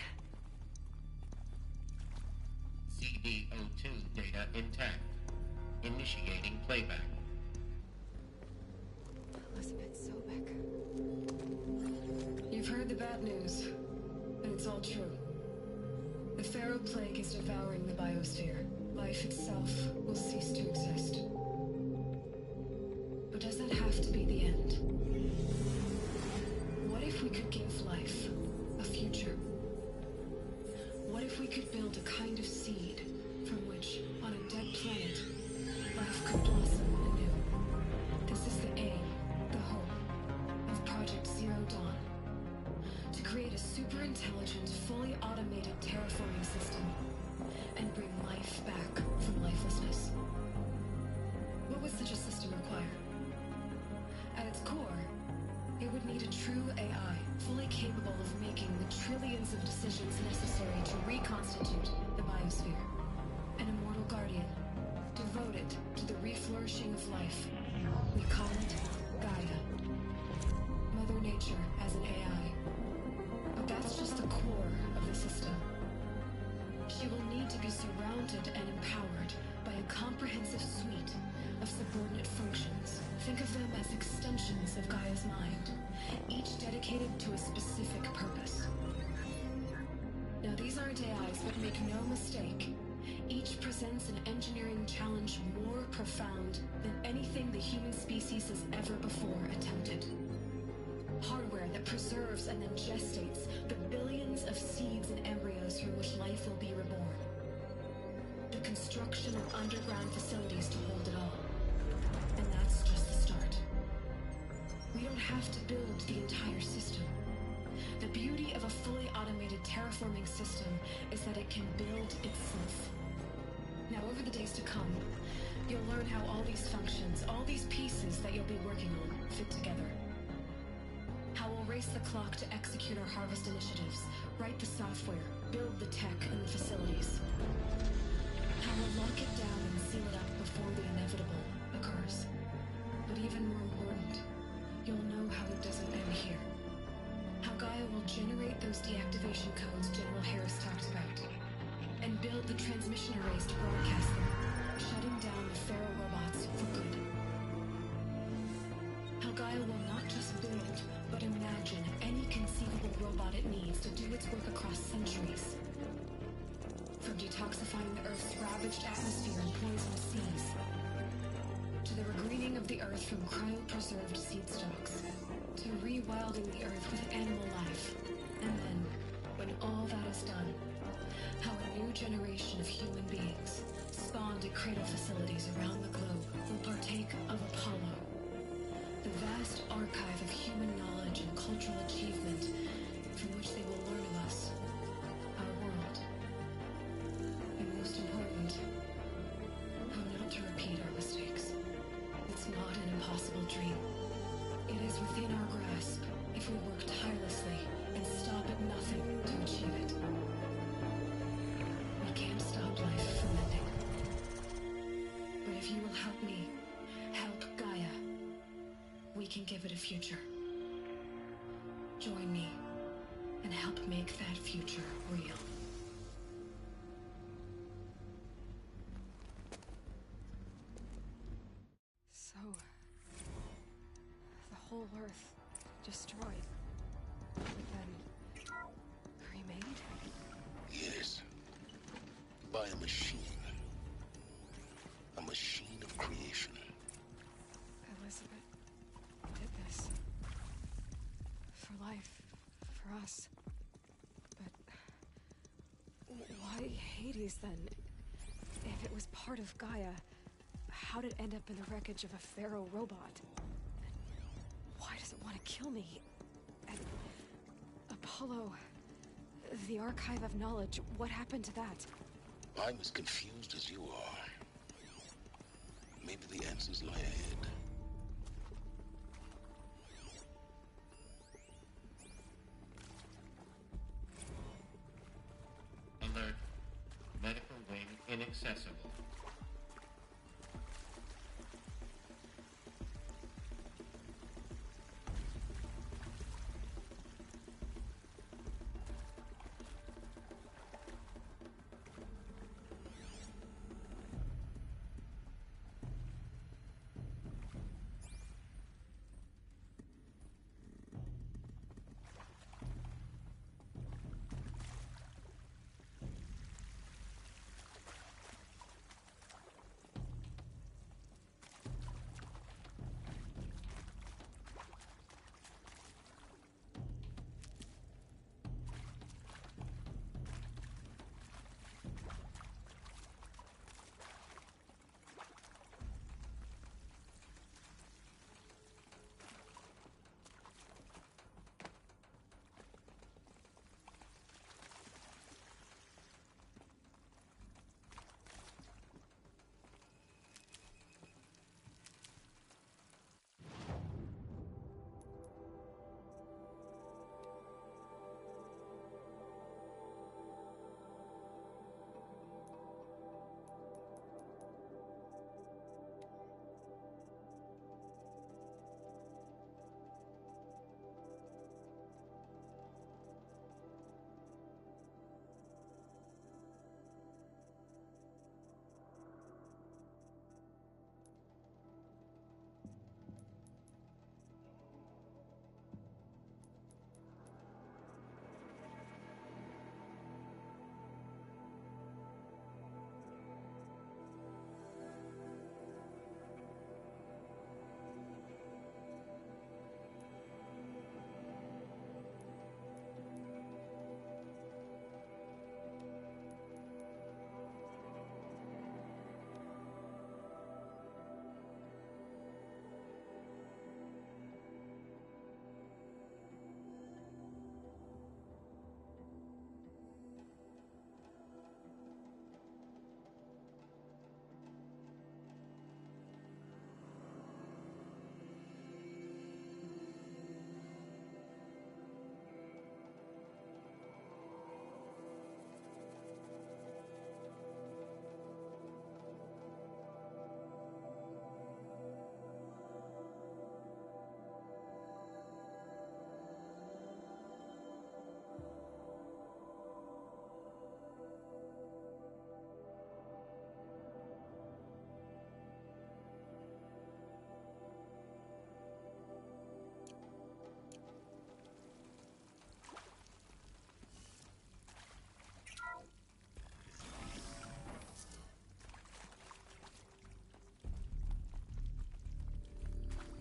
CD02 data intact. Initiating playback. Elizabeth Sobek. You've heard the bad news, and it's all true. The Pharaoh Plague is devouring the biosphere. Life itself will cease to exist. But does that have to be the end? What if we could give life a future? What if we could build a kind of seed from which, on a dead planet, life could blossom anew? This is the aim, the hope, of Project Zero Dawn. To create a super-intelligent, fully automated terraforming system and bring life back from lifelessness. What would such a system require? At its core, it would need a true AI, fully capable of making the trillions of decisions necessary to reconstitute the biosphere. An immortal guardian, devoted to the reflourishing of life. We call it Gaia. Mother Nature as an AI. But that's just the core of the system. She will need to be surrounded and empowered by a comprehensive suite of subordinate functions. Think of them as extensions of Gaia's mind, each dedicated to a specific purpose. Now, these aren't AIs, but make no mistake, each presents an engineering challenge more profound than anything the human species has ever before attempted. Hardware that preserves and then gestates the billions of seeds and embryos from which life will be reborn. The construction of underground facilities to hold it all. And that's just the start. We don't have to build the entire system. The beauty of a fully automated terraforming system is that it can build itself. Now, over the days to come, you'll learn how all these functions, all these pieces that you'll be working on, fit together. How we'll race the clock to execute our harvest initiatives, write the software, build the tech and the facilities. How we'll lock it down and seal it up before the inevitable occurs. But even more important, you'll know how it doesn't end here. How Gaia will generate those deactivation codes General Harris talked about, and build the transmission arrays to broadcast them, shutting down the Pharaoh robots for good. How Gaia will not just build, but imagine any conceivable robot it needs to do its work across centuries. From detoxifying the Earth's ravaged atmosphere and poisonous seas, to the regreening of the Earth from cryopreserved seed stocks, to rewilding the Earth with animal life. And then, when all that is done, how a new generation of human beings, spawned at cradle facilities around the globe, will partake of Apollo, the vast archive of human knowledge and cultural achievement from which they will learn of us, our world. And most important, how not to repeat our mistakes. It's not an impossible dream. It is within our grasp if we work tirelessly and stop at nothing to achieve it. We can't stop life from ending. But if you will help me, help Gaia, we can give it a future. Join me and help make that future real. So, the whole Earth destroyed, but then remade? Yes. By a machine. A machine of creation. Elizabeth did this. For life. For us. But why Hades then? If it was part of Gaia, how did it end up in the wreckage of a Pharaoh robot? And why does it want to kill me? And Apollo, the archive of knowledge, what happened to that? I'm as confused as you are. Maybe the answers lie ahead. Alert. Medical wing inaccessible.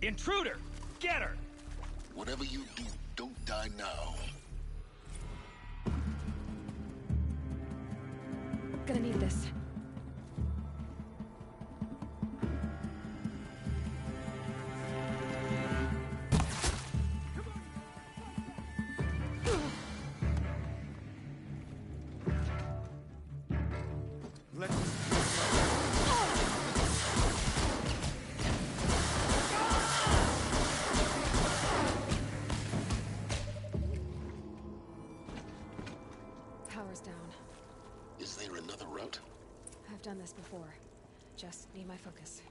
Intruder! Get her! Whatever you do, don't die now. Gonna need this. Power's down. Is there another route? I've done this before. Just need my focus.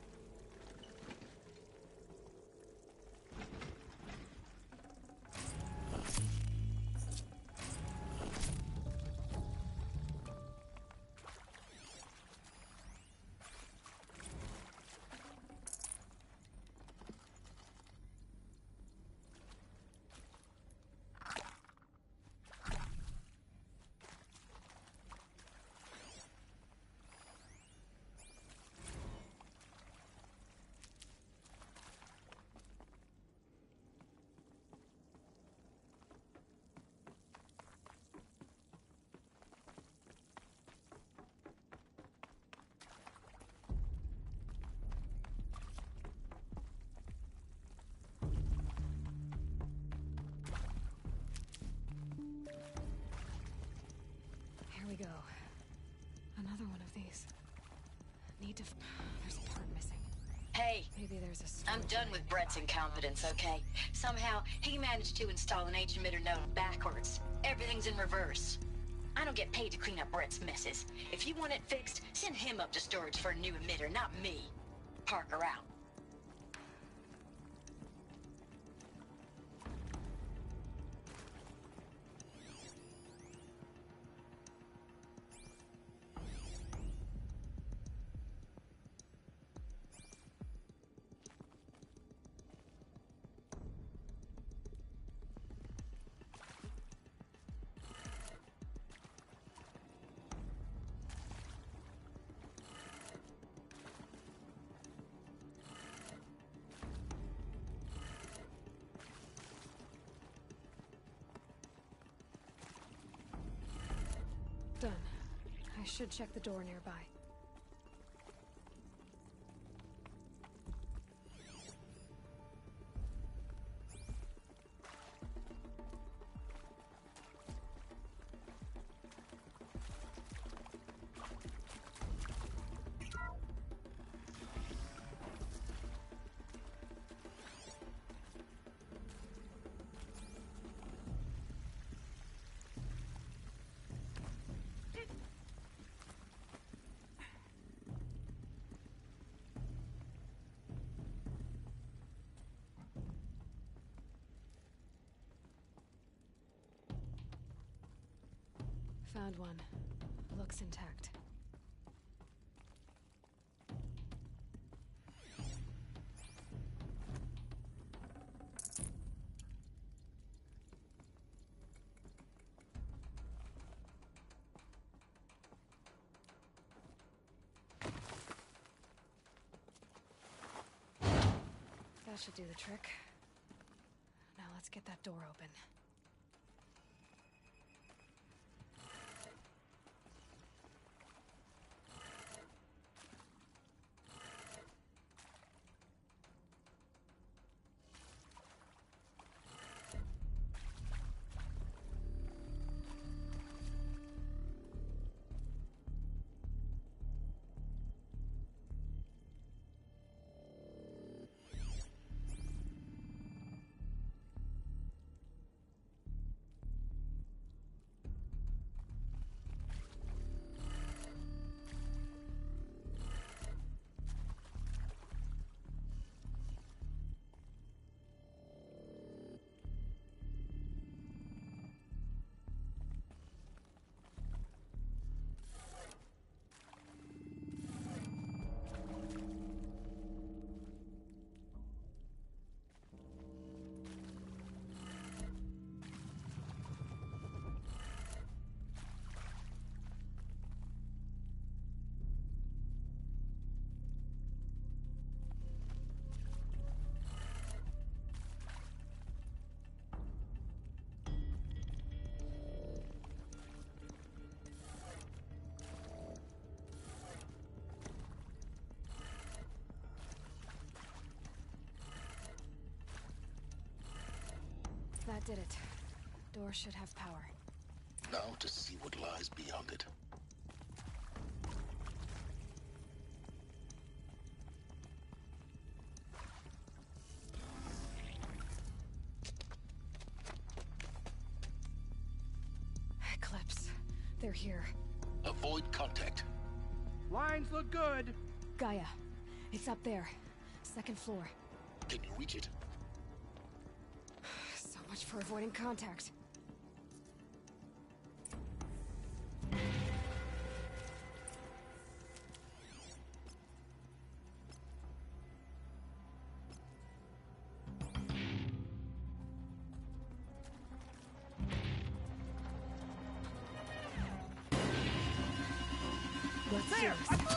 Here we go. Another one of these. Need to... There's a part missing. Hey, Maybe there's a... I'm done with Brett's incompetence, okay? Somehow, he managed to install an H-emitter node backwards. Everything's in reverse. I don't get paid to clean up Brett's messes. If you want it fixed, send him up to storage for a new emitter, not me. Parker out. Done. I should check the door nearby. Found one. Looks intact. That should do the trick. Now let's get that door open. That did it. Door should have power. Now to see what lies beyond it. Eclipse. They're here. Avoid contact. Lines look good. Gaia. It's up there. Second floor. Can you reach it? So much for avoiding contact. Let's do this.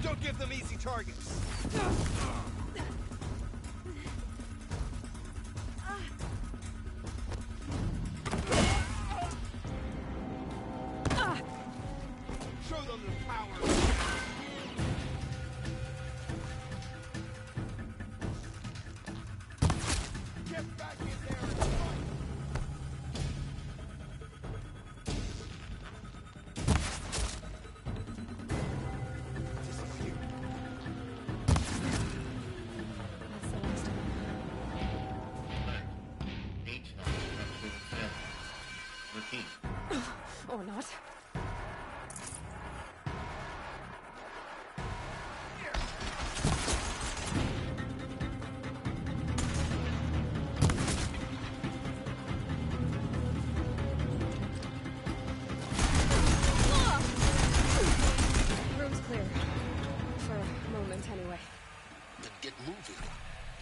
Don't give them easy targets. Show them the power. Get back in there and fight. Or not. Room's clear. For a moment, anyway. Then get moving.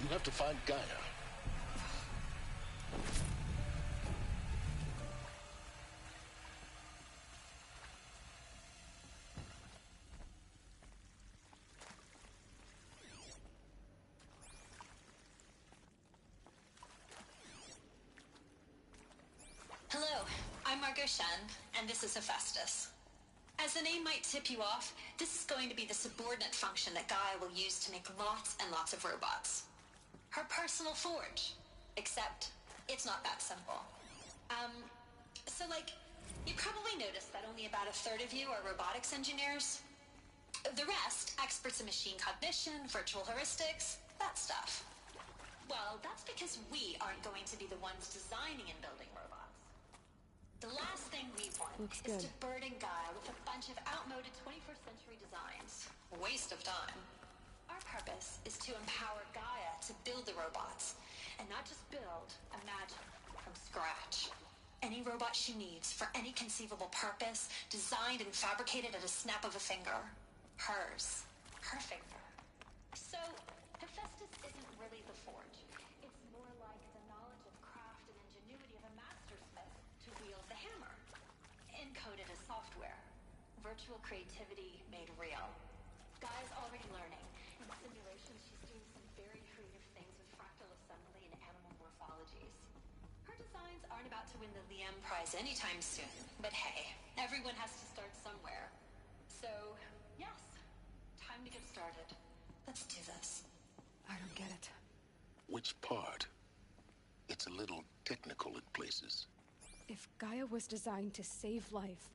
You have to find Gaia. Hello, I'm Margot Shen, and this is Hephaestus. As the name might tip you off, this is going to be the subordinate function that Gaia will use to make lots and lots of robots. Her personal forge. Except, it's not that simple. You probably noticed that only about a third of you are robotics engineers. The rest, experts in machine cognition, virtual heuristics, that stuff. Well, that's because we aren't going to be the ones designing and building robots. The last thing we want is to burden Gaia with a bunch of outmoded 21st century designs. A waste of time. Our purpose is to empower Gaia to build the robots. And not just build, imagine, from scratch. Any robot she needs for any conceivable purpose, designed and fabricated at a snap of a finger. Hers. Her finger. So, Hephaestus isn't really the forge. It's more like the knowledge of craft and ingenuity of a mastersmith to wield the hammer. Encoded as software. Virtual creativity made real. Gaia's already learning. In simulations, she's doing some very creative things with fractal assembly and animal morphologies. Her designs aren't about to win the Liam Prize anytime soon, but hey, everyone has to start somewhere. So, yes, time to get started. Let's do this. I don't get it. Which part? It's a little technical in places. If Gaia was designed to save life,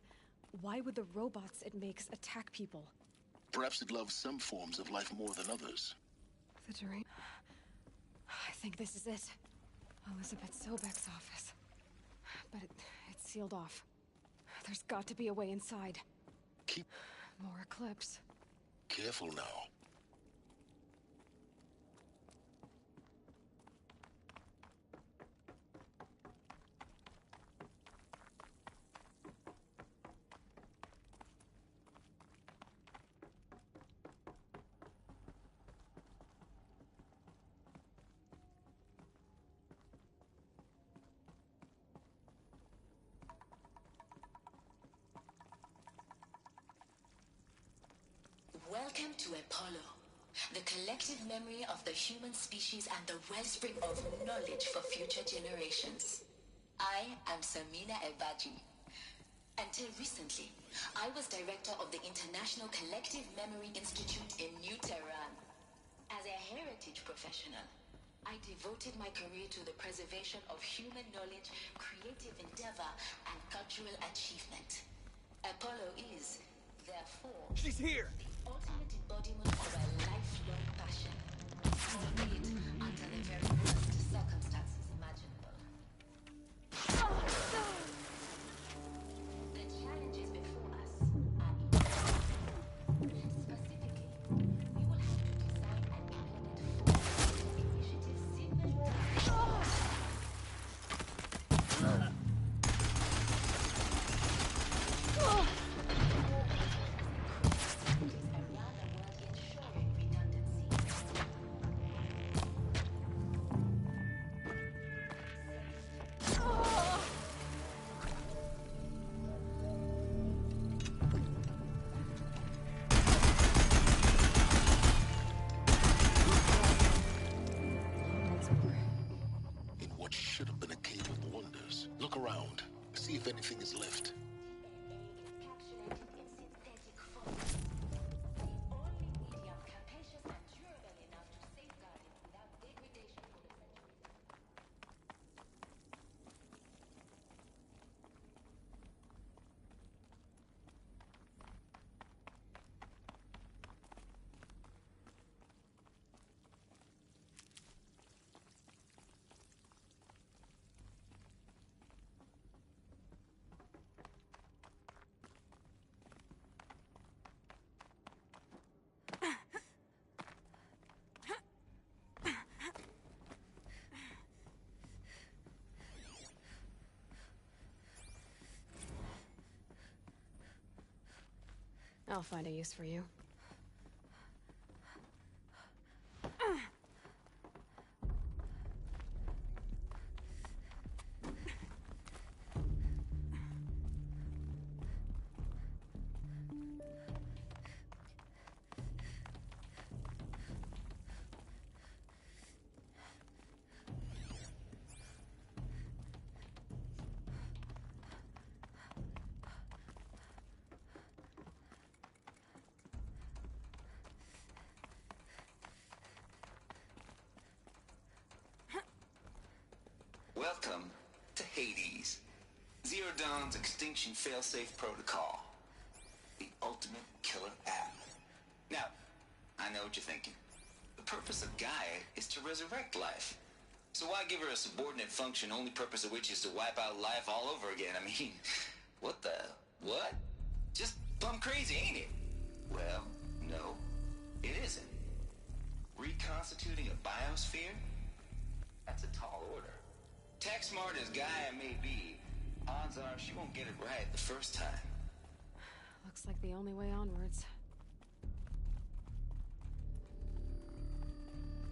why would the robots it makes attack people? Perhaps it loves some forms of life more than others. The dream. I think this is it. Elizabeth Sobek's office. But it's sealed off. There's got to be a way inside. Keep... More Eclipse. Careful now. Welcome to Apollo, the collective memory of the human species and the wellspring of knowledge for future generations. I am Samina Ebaji. Until recently, I was director of the International Collective Memory Institute in New Tehran. As a heritage professional, I devoted my career to the preservation of human knowledge, creative endeavor, and cultural achievement. Apollo is, therefore, she's here! The ultimate embodiment of a lifelong passion, albeit under the very worst circumstances imaginable. The challenges before us are immense. Specifically, we will have to design and implement 4 initiatives simultaneously. In what should have been a cave of wonders, look around. See if anything is left. I'll find a use for you. Welcome to Hades, Zero Dawn's extinction failsafe protocol, the ultimate killer app. Now, I know what you're thinking. The purpose of Gaia is to resurrect life. So why give her a subordinate function, only purpose of which is to wipe out life all over again? I mean, what? Just plumb crazy, ain't it? Well, no, it isn't. Reconstituting a biosphere? That's a tall order. Tech smart as Gaia may be, odds are she won't get it right the first time. Looks like the only way onwards.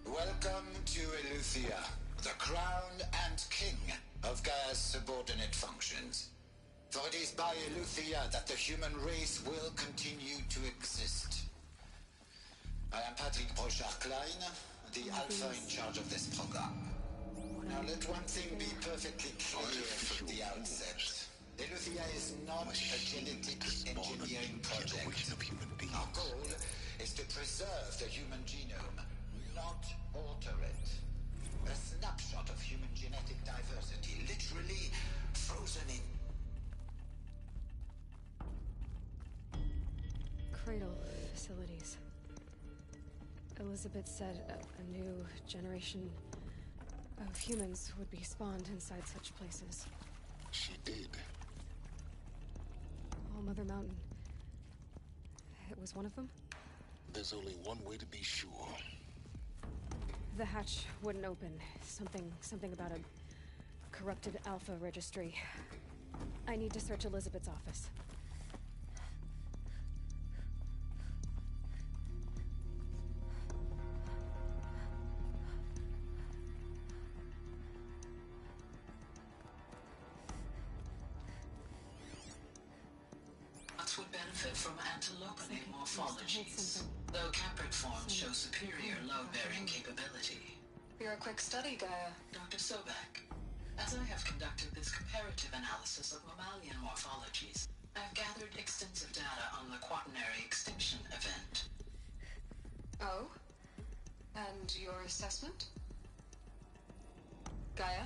Welcome to Eleuthia, the crown and king of Gaia's subordinate functions. For it is by Eleuthia that the human race will continue to exist. I am Patrick Brochard-Klein, the alpha in charge of this program. Now let one thing be perfectly clear from the outset. Eleuthia is not a genetic engineering project. Our goal is to preserve the human genome, not alter it. A snapshot of human genetic diversity, literally frozen in... Cradle facilities. Elizabeth said a new generation of humans would be spawned inside such places. She did. Oh, Mother Mountain. It was one of them? There's only one way to be sure. The hatch wouldn't open. Something about a corrupted alpha registry. I need to search Elizabeth's office. What would benefit benefit from antilopine morphologies, though capricorns show superior load-bearing capability. You're a quick study, Gaia. Dr. Sobek, as I have conducted this comparative analysis of mammalian morphologies, I have gathered extensive data on the quaternary extinction event. Oh? And your assessment? Gaia?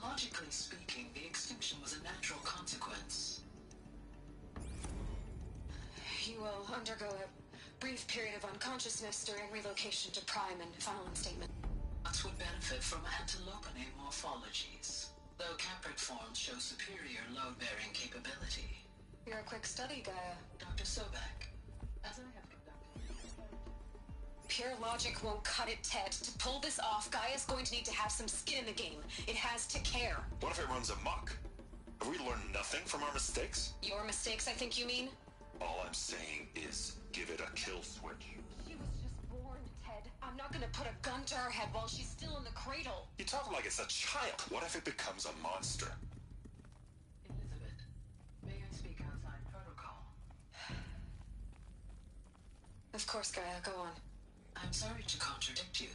Logically speaking, the extinction was a natural consequence. You will undergo a brief period of unconsciousness during relocation to Prime and final instatement. Nuts would benefit from antilopine morphologies, though capricorns show superior load-bearing capability. You're a quick study, Gaia. Dr. Sobek, as I have conducted... Pure logic won't cut it, Ted. To pull this off, Gaia's going to need to have some skin in the game. It has to care. What if it runs amok? Have we learned nothing from our mistakes? Your mistakes, I think you mean? All I'm saying is, give it a kill switch. She was just born, Ted. I'm not gonna put a gun to her head while she's still in the cradle. You talk like it's a child. What if it becomes a monster? Elizabeth, may I speak outside protocol? Of course, Gaia, go on. I'm sorry to contradict you,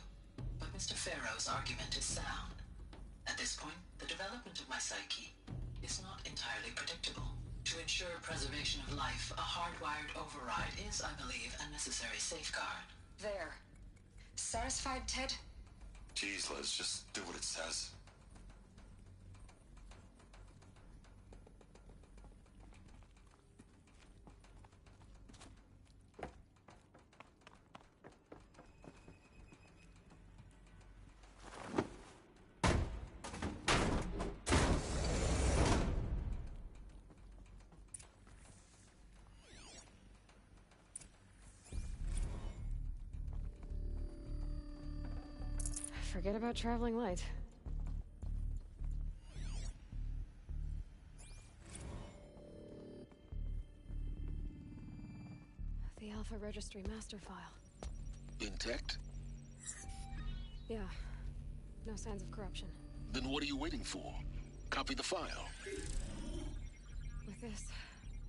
but Mr. Farrow's argument is sound. At this point, the development of my psyche is not entirely predictable. To ensure preservation of life, a hardwired override is, I believe, a necessary safeguard. There. Satisfied, Ted? Jeez, Liz, just do what it says. Forget about traveling light. The Alpha Registry master file. Intact? Yeah. No signs of corruption. Then what are you waiting for? Copy the file. With this,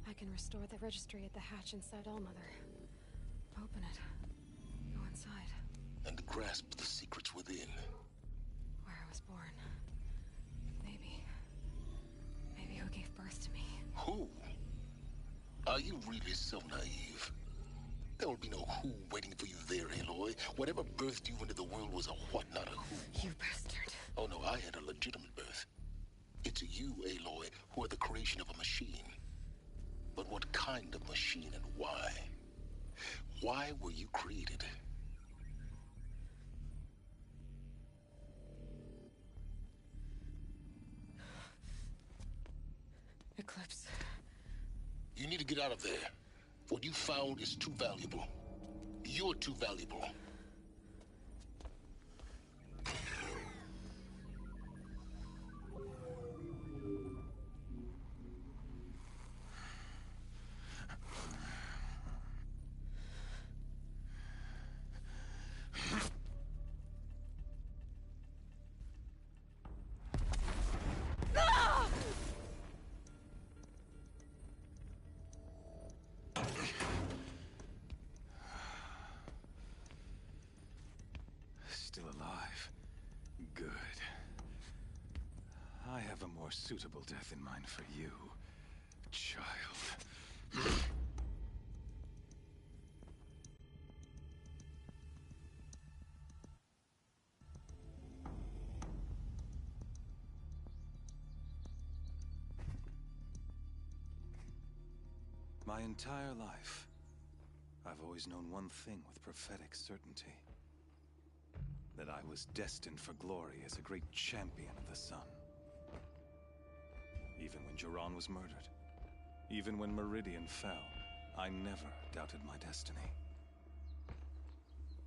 I can restore the registry at the hatch inside Allmother. Open it. Go inside. And grasp the secrets within. Where I was born. Maybe who gave birth to me. Who? Are you really so naive? There will be no who waiting for you there, Aloy. Whatever birthed you into the world was a what, not a who. You bastard. Oh no, I had a legitimate birth. It's you, Aloy, who are the creation of a machine. But what kind of machine and why? Why were you created? Eclipse. You need to get out of there. What you found is too valuable. You're too valuable. Still alive. Good. I have a more suitable death in mind for you, child. My entire life, I've always known one thing with prophetic certainty. That I was destined for glory as a great champion of the sun. Even when Jiran was murdered, even when Meridian fell, I never doubted my destiny.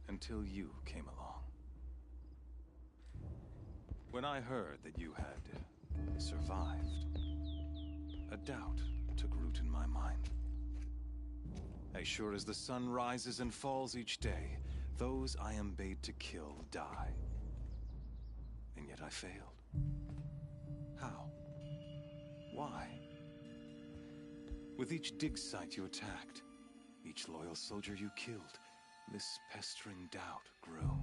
Until you came along. When I heard that you had survived, a doubt took root in my mind. As sure as the sun rises and falls each day, those I am bade to kill die. And yet I failed. How? Why? With each dig site you attacked, each loyal soldier you killed, this pestering doubt grew.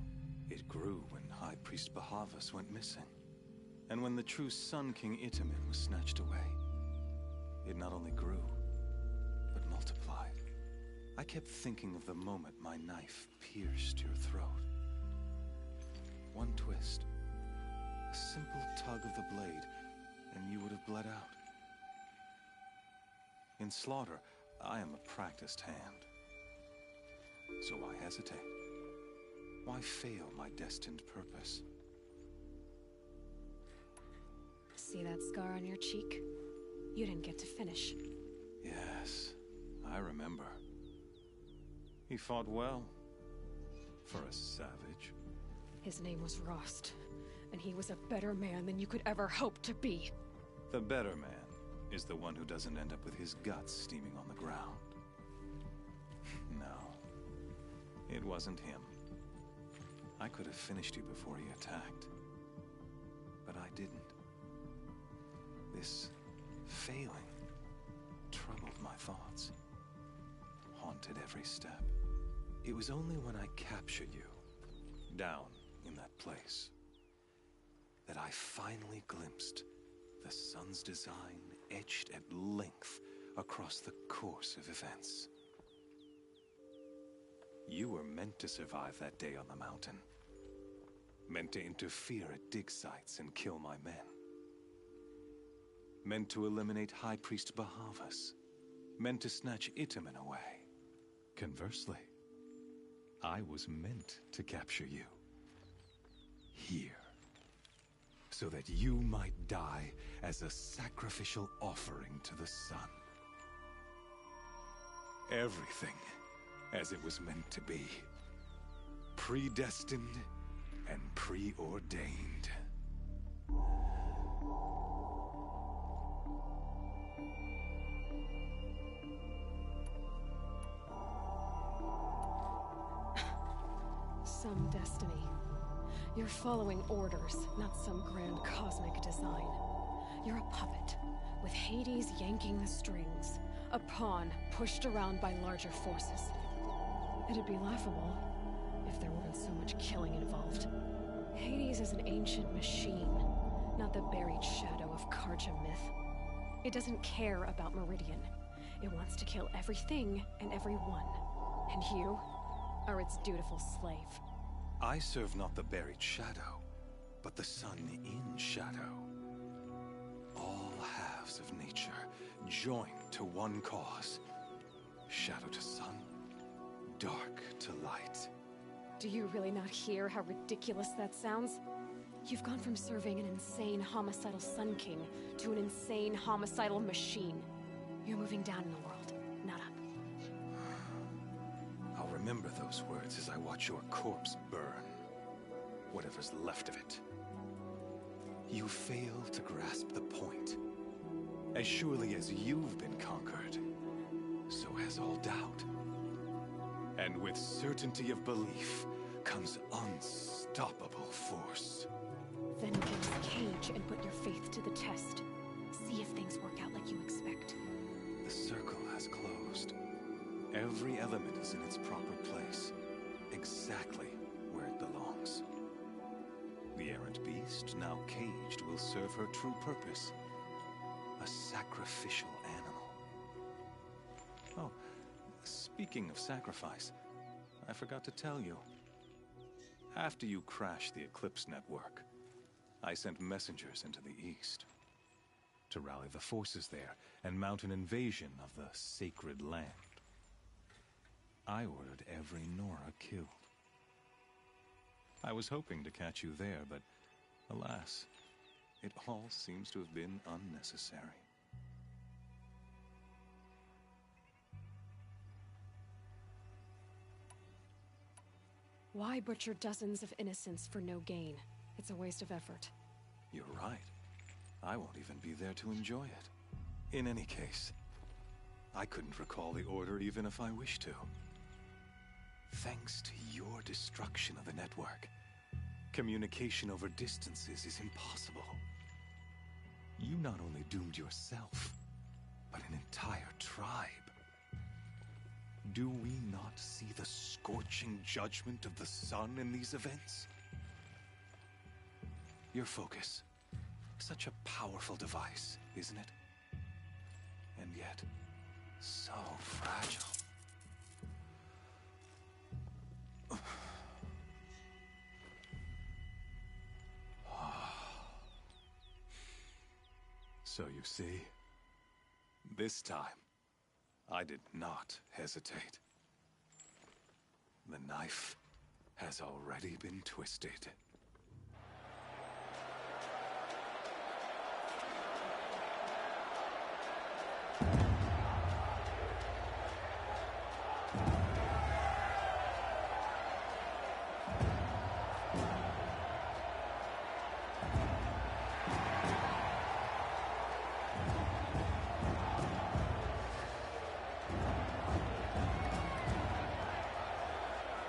It grew when High Priest Bahavas went missing. And when the true Sun King Itamen was snatched away, it not only grew, but multiplied. I kept thinking of the moment my knife pierced your throat. One twist, a simple tug of the blade, and you would have bled out. In slaughter, I am a practiced hand. So why hesitate? Why fail my destined purpose? See that scar on your cheek? You didn't get to finish. Yes, I remember. He fought well. For a savage. His name was Rost, and he was a better man than you could ever hope to be. The better man is the one who doesn't end up with his guts steaming on the ground. No, it wasn't him. I could have finished you before he attacked, but I didn't. This failing troubled my thoughts, haunted every step. It was only when I captured you, down in that place, that I finally glimpsed the sun's design etched at length across the course of events. You were meant to survive that day on the mountain. Meant to interfere at dig sites and kill my men. Meant to eliminate High Priest Bahavas. Meant to snatch Itamen away. Conversely, I was meant to capture you. Here. So that you might die as a sacrificial offering to the sun. Everything as it was meant to be. Predestined and preordained. Some destiny. You're following orders, not some grand cosmic design. You're a puppet, with Hades yanking the strings. A pawn pushed around by larger forces. It'd be laughable if there weren't so much killing involved. Hades is an ancient machine, not the buried shadow of Karja myth. It doesn't care about Meridian. It wants to kill everything and everyone. And you are its dutiful slave. I serve not the buried shadow, but the sun in shadow. All halves of nature joined to one cause. Shadow to sun, dark to light. Do you really not hear how ridiculous that sounds? You've gone from serving an insane homicidal Sun King to an insane homicidal machine. You're moving down in the world, not up. I'll remember those words as I watch your corpse burn. Whatever's left of it. You fail to grasp the point. As surely as you've been conquered, so has all doubt. And with certainty of belief comes unstoppable force. Then get this cage and put your faith to the test. See if things work out like you expect. The circle has closed. Every element is in its proper place, exactly where it belongs. The errant beast, now caged, will serve her true purpose. A sacrificial animal. Oh, speaking of sacrifice, I forgot to tell you. After you crashed the Eclipse network, I sent messengers into the east to rally the forces there and mount an invasion of the sacred land. I ordered every Nora killed. I was hoping to catch you there, but alas, it all seems to have been unnecessary. Why butcher dozens of innocents for no gain? It's a waste of effort. You're right. I won't even be there to enjoy it. In any case, I couldn't recall the order even if I wished to. Thanks to your destruction of the network, communication over distances is impossible. You not only doomed yourself, but an entire tribe. Do we not see the scorching judgment of the sun in these events? Your focus. Such a powerful device, isn't it? And yet, so fragile. So you see, this time, I did not hesitate. The knife has already been twisted.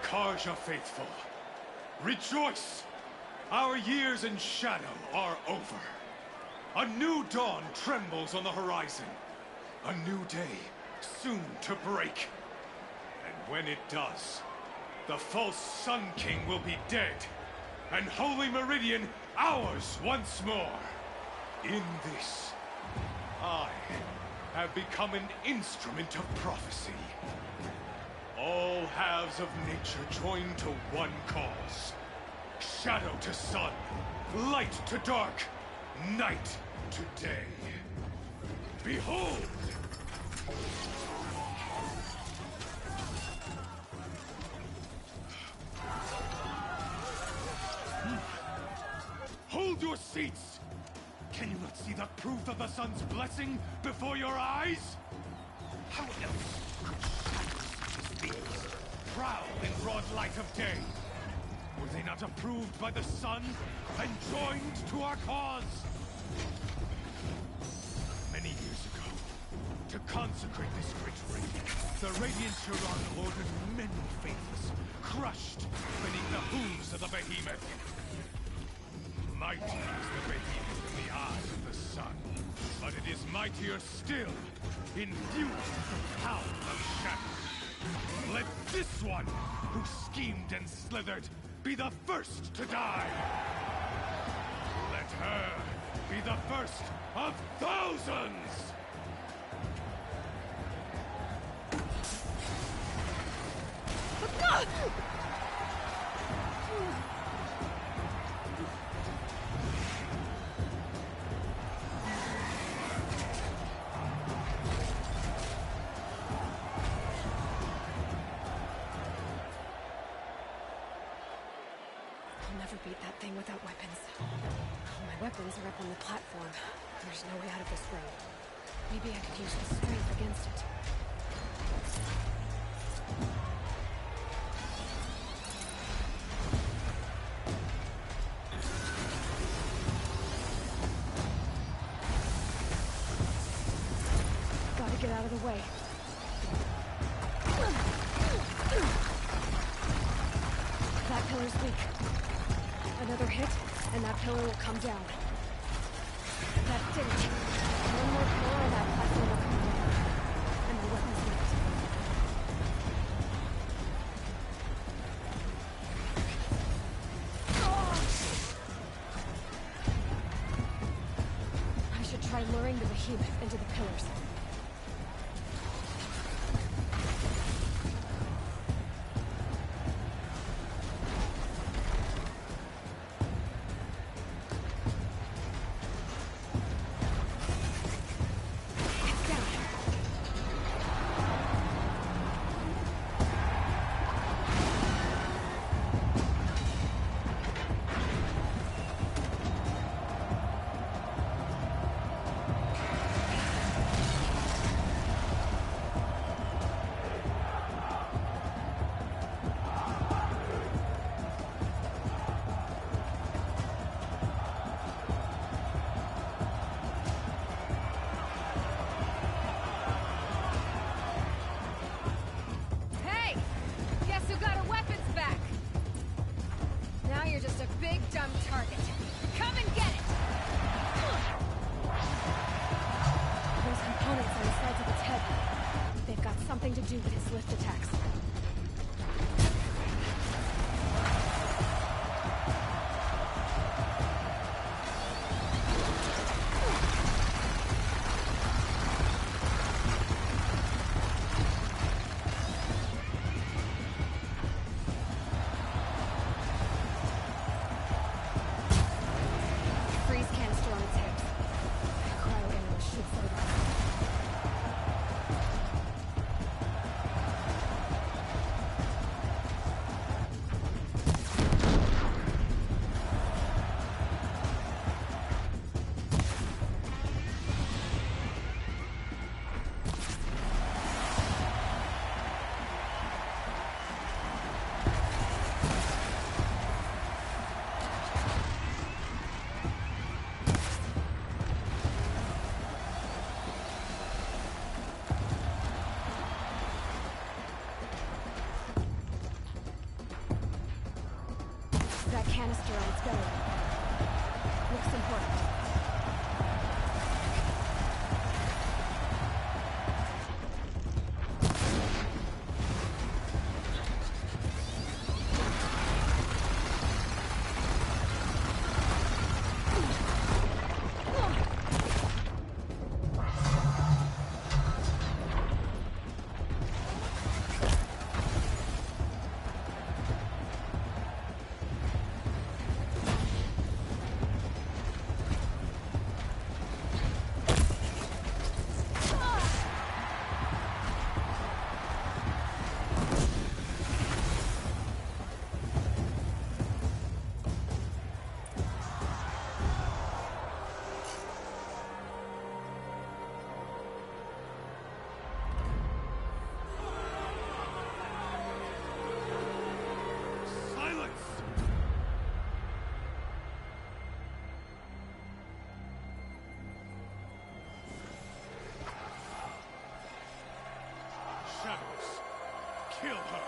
Karja faithful, rejoice! Our years in shadow are over. A new dawn trembles on the horizon. A new day soon to break. And when it does, the false Sun King will be dead, and Holy Meridian ours once more. In this, I have become an instrument of prophecy. All halves of nature join to one cause. Shadow to sun, light to dark, night to day. Behold! Hold your seats! Can you not see the proof of the sun's blessing before your eyes? How else could shadows prowl in broad light of day? Were they not approved by the sun and joined to our cause? Many years ago, to consecrate this great ring, the Radiant Chiron ordered many faithless, crushed beneath the hooves of the behemoth. Mighty is the behemoth in the eyes of the sun, but it is mightier still, infused with the power of shadow. Let this one, who schemed and slithered, be the first to die! Let her be the first of thousands! Beat that thing without weapons. My weapons are up on the platform. There's no way out of this room. Maybe I could use the strength against it. Gotta get out of the way. That pillar's weak. Another hit, and that pillar will come down. That did it. One more pillar, and that platform will come down. And my weapon's left. I should try luring the behemoth into the pillars. nothing to do with his lift attacks. Freeze canister on its hips. Cryo ammo should set it off. That canister on its belly. Looks important. Shadows. Kill her.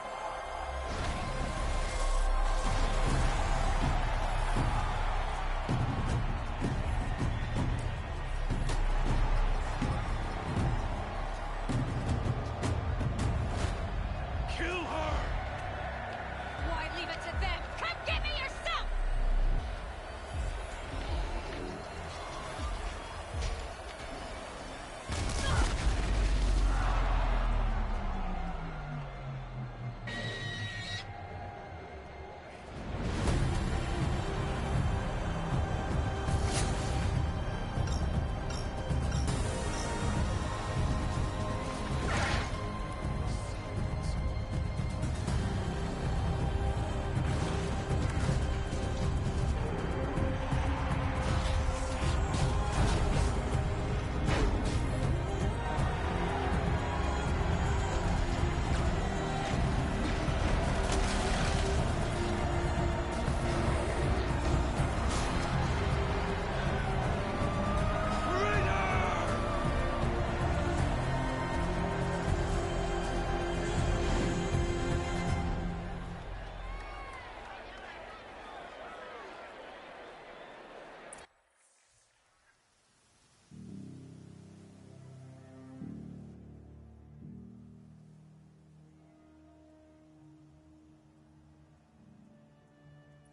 Kill her! Why leave it to them? Come get me yourself!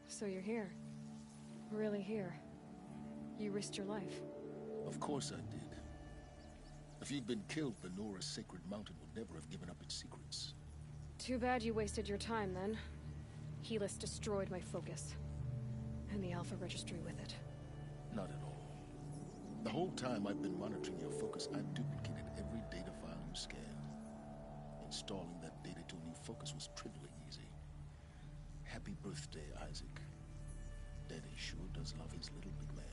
So you're here. Really here. You risked your life. Of course I did. If you'd been killed, Lenora's sacred mountain would never have given up its secrets. Too bad you wasted your time, then. Helis destroyed my focus. And the Alpha Registry with it. Not at all. The whole time I've been monitoring your focus, I've duplicated every data file you scanned. Installing that data to a new focus was trivially easy. Happy birthday, Isaac. Daddy sure does love his little big man.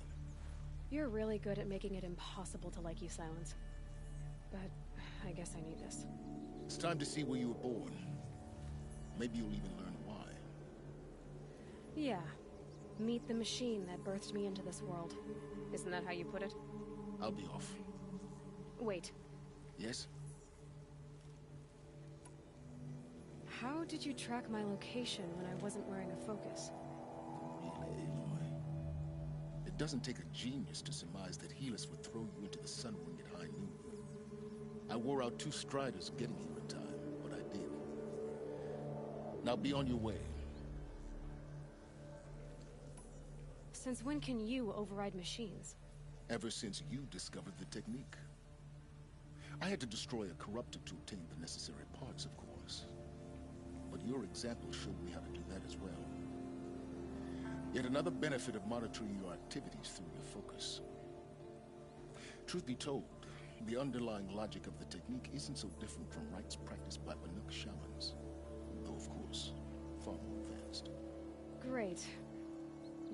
You're really good at making it impossible to like you, Silence. But I guess I need this. It's time to see where you were born. Maybe you'll even learn why. Yeah. Meet the machine that birthed me into this world. Isn't that how you put it? I'll be off. Wait. Yes? How did you track my location when I wasn't wearing a focus? Really, Aloy? It doesn't take a genius to surmise that Helis would throw you into the sun ring at high noon. I wore out 2 striders getting here in time. Now be on your way. Since when can you override machines? Ever since you discovered the technique. I had to destroy a corruptor to obtain the necessary parts, of course. But your example showed me how to do that as well. Yet another benefit of monitoring your activities through your focus. Truth be told, the underlying logic of the technique isn't so different from rites practiced by Banuk shamans. Though, of course, far more advanced. Great.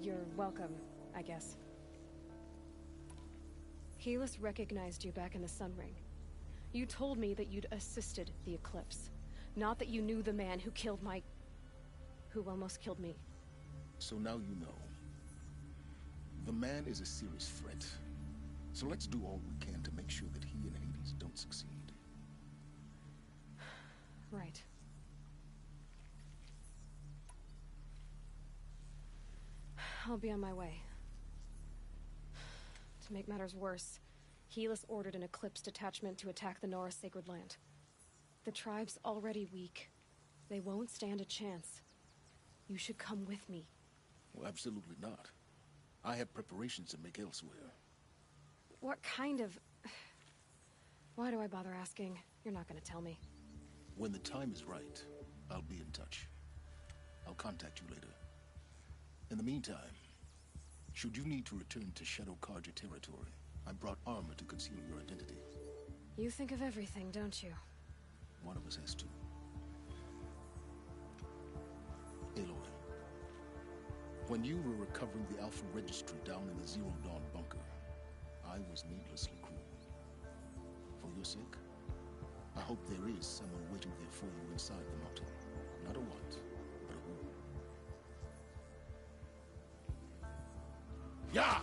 You're welcome, I guess. Helis recognized you back in the Sun Ring. You told me that you'd assisted the Eclipse. Not that you knew the man who killed who almost killed me. So now you know. The man is a serious threat. So let's do all we can to make sure that he and Hades don't succeed. Right. I'll be on my way. To make matters worse, Helis ordered an Eclipse detachment to attack the Nora Sacred Land. The tribe's already weak. They won't stand a chance. You should come with me. Well, absolutely not. I have preparations to make elsewhere. What kind of... Why do I bother asking? You're not gonna tell me. When the time is right, I'll be in touch. I'll contact you later. In the meantime, should you need to return to Shadow Karja territory, I brought armor to conceal your identity. You think of everything, don't you? One of us has to. Aloy, when you were recovering the Alpha Registry down in the Zero Dawn bunker, I was needlessly cruel. For your sake, I hope there is someone waiting there for you inside the mountain. Not a what, but a who. Yeah!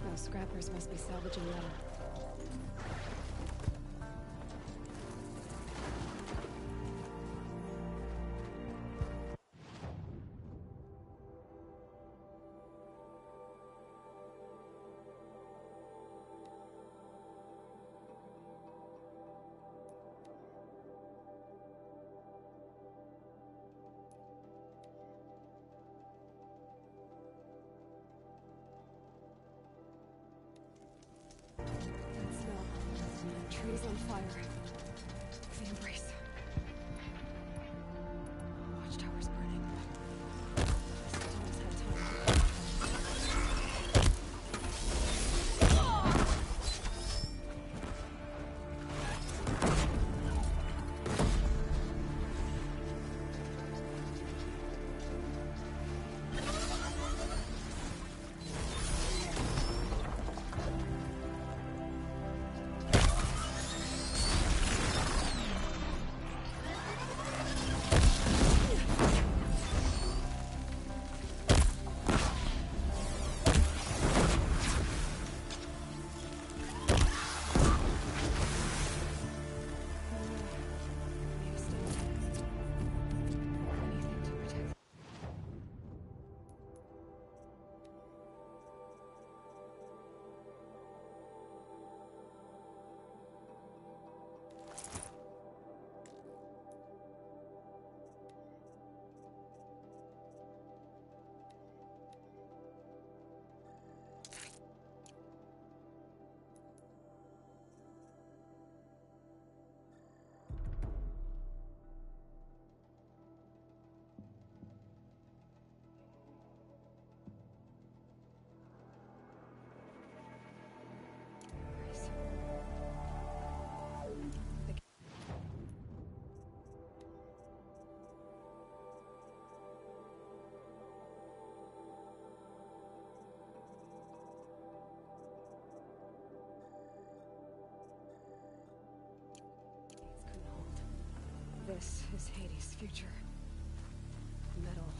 Those scrappers must be salvaging metal. This is Hades' future. Metal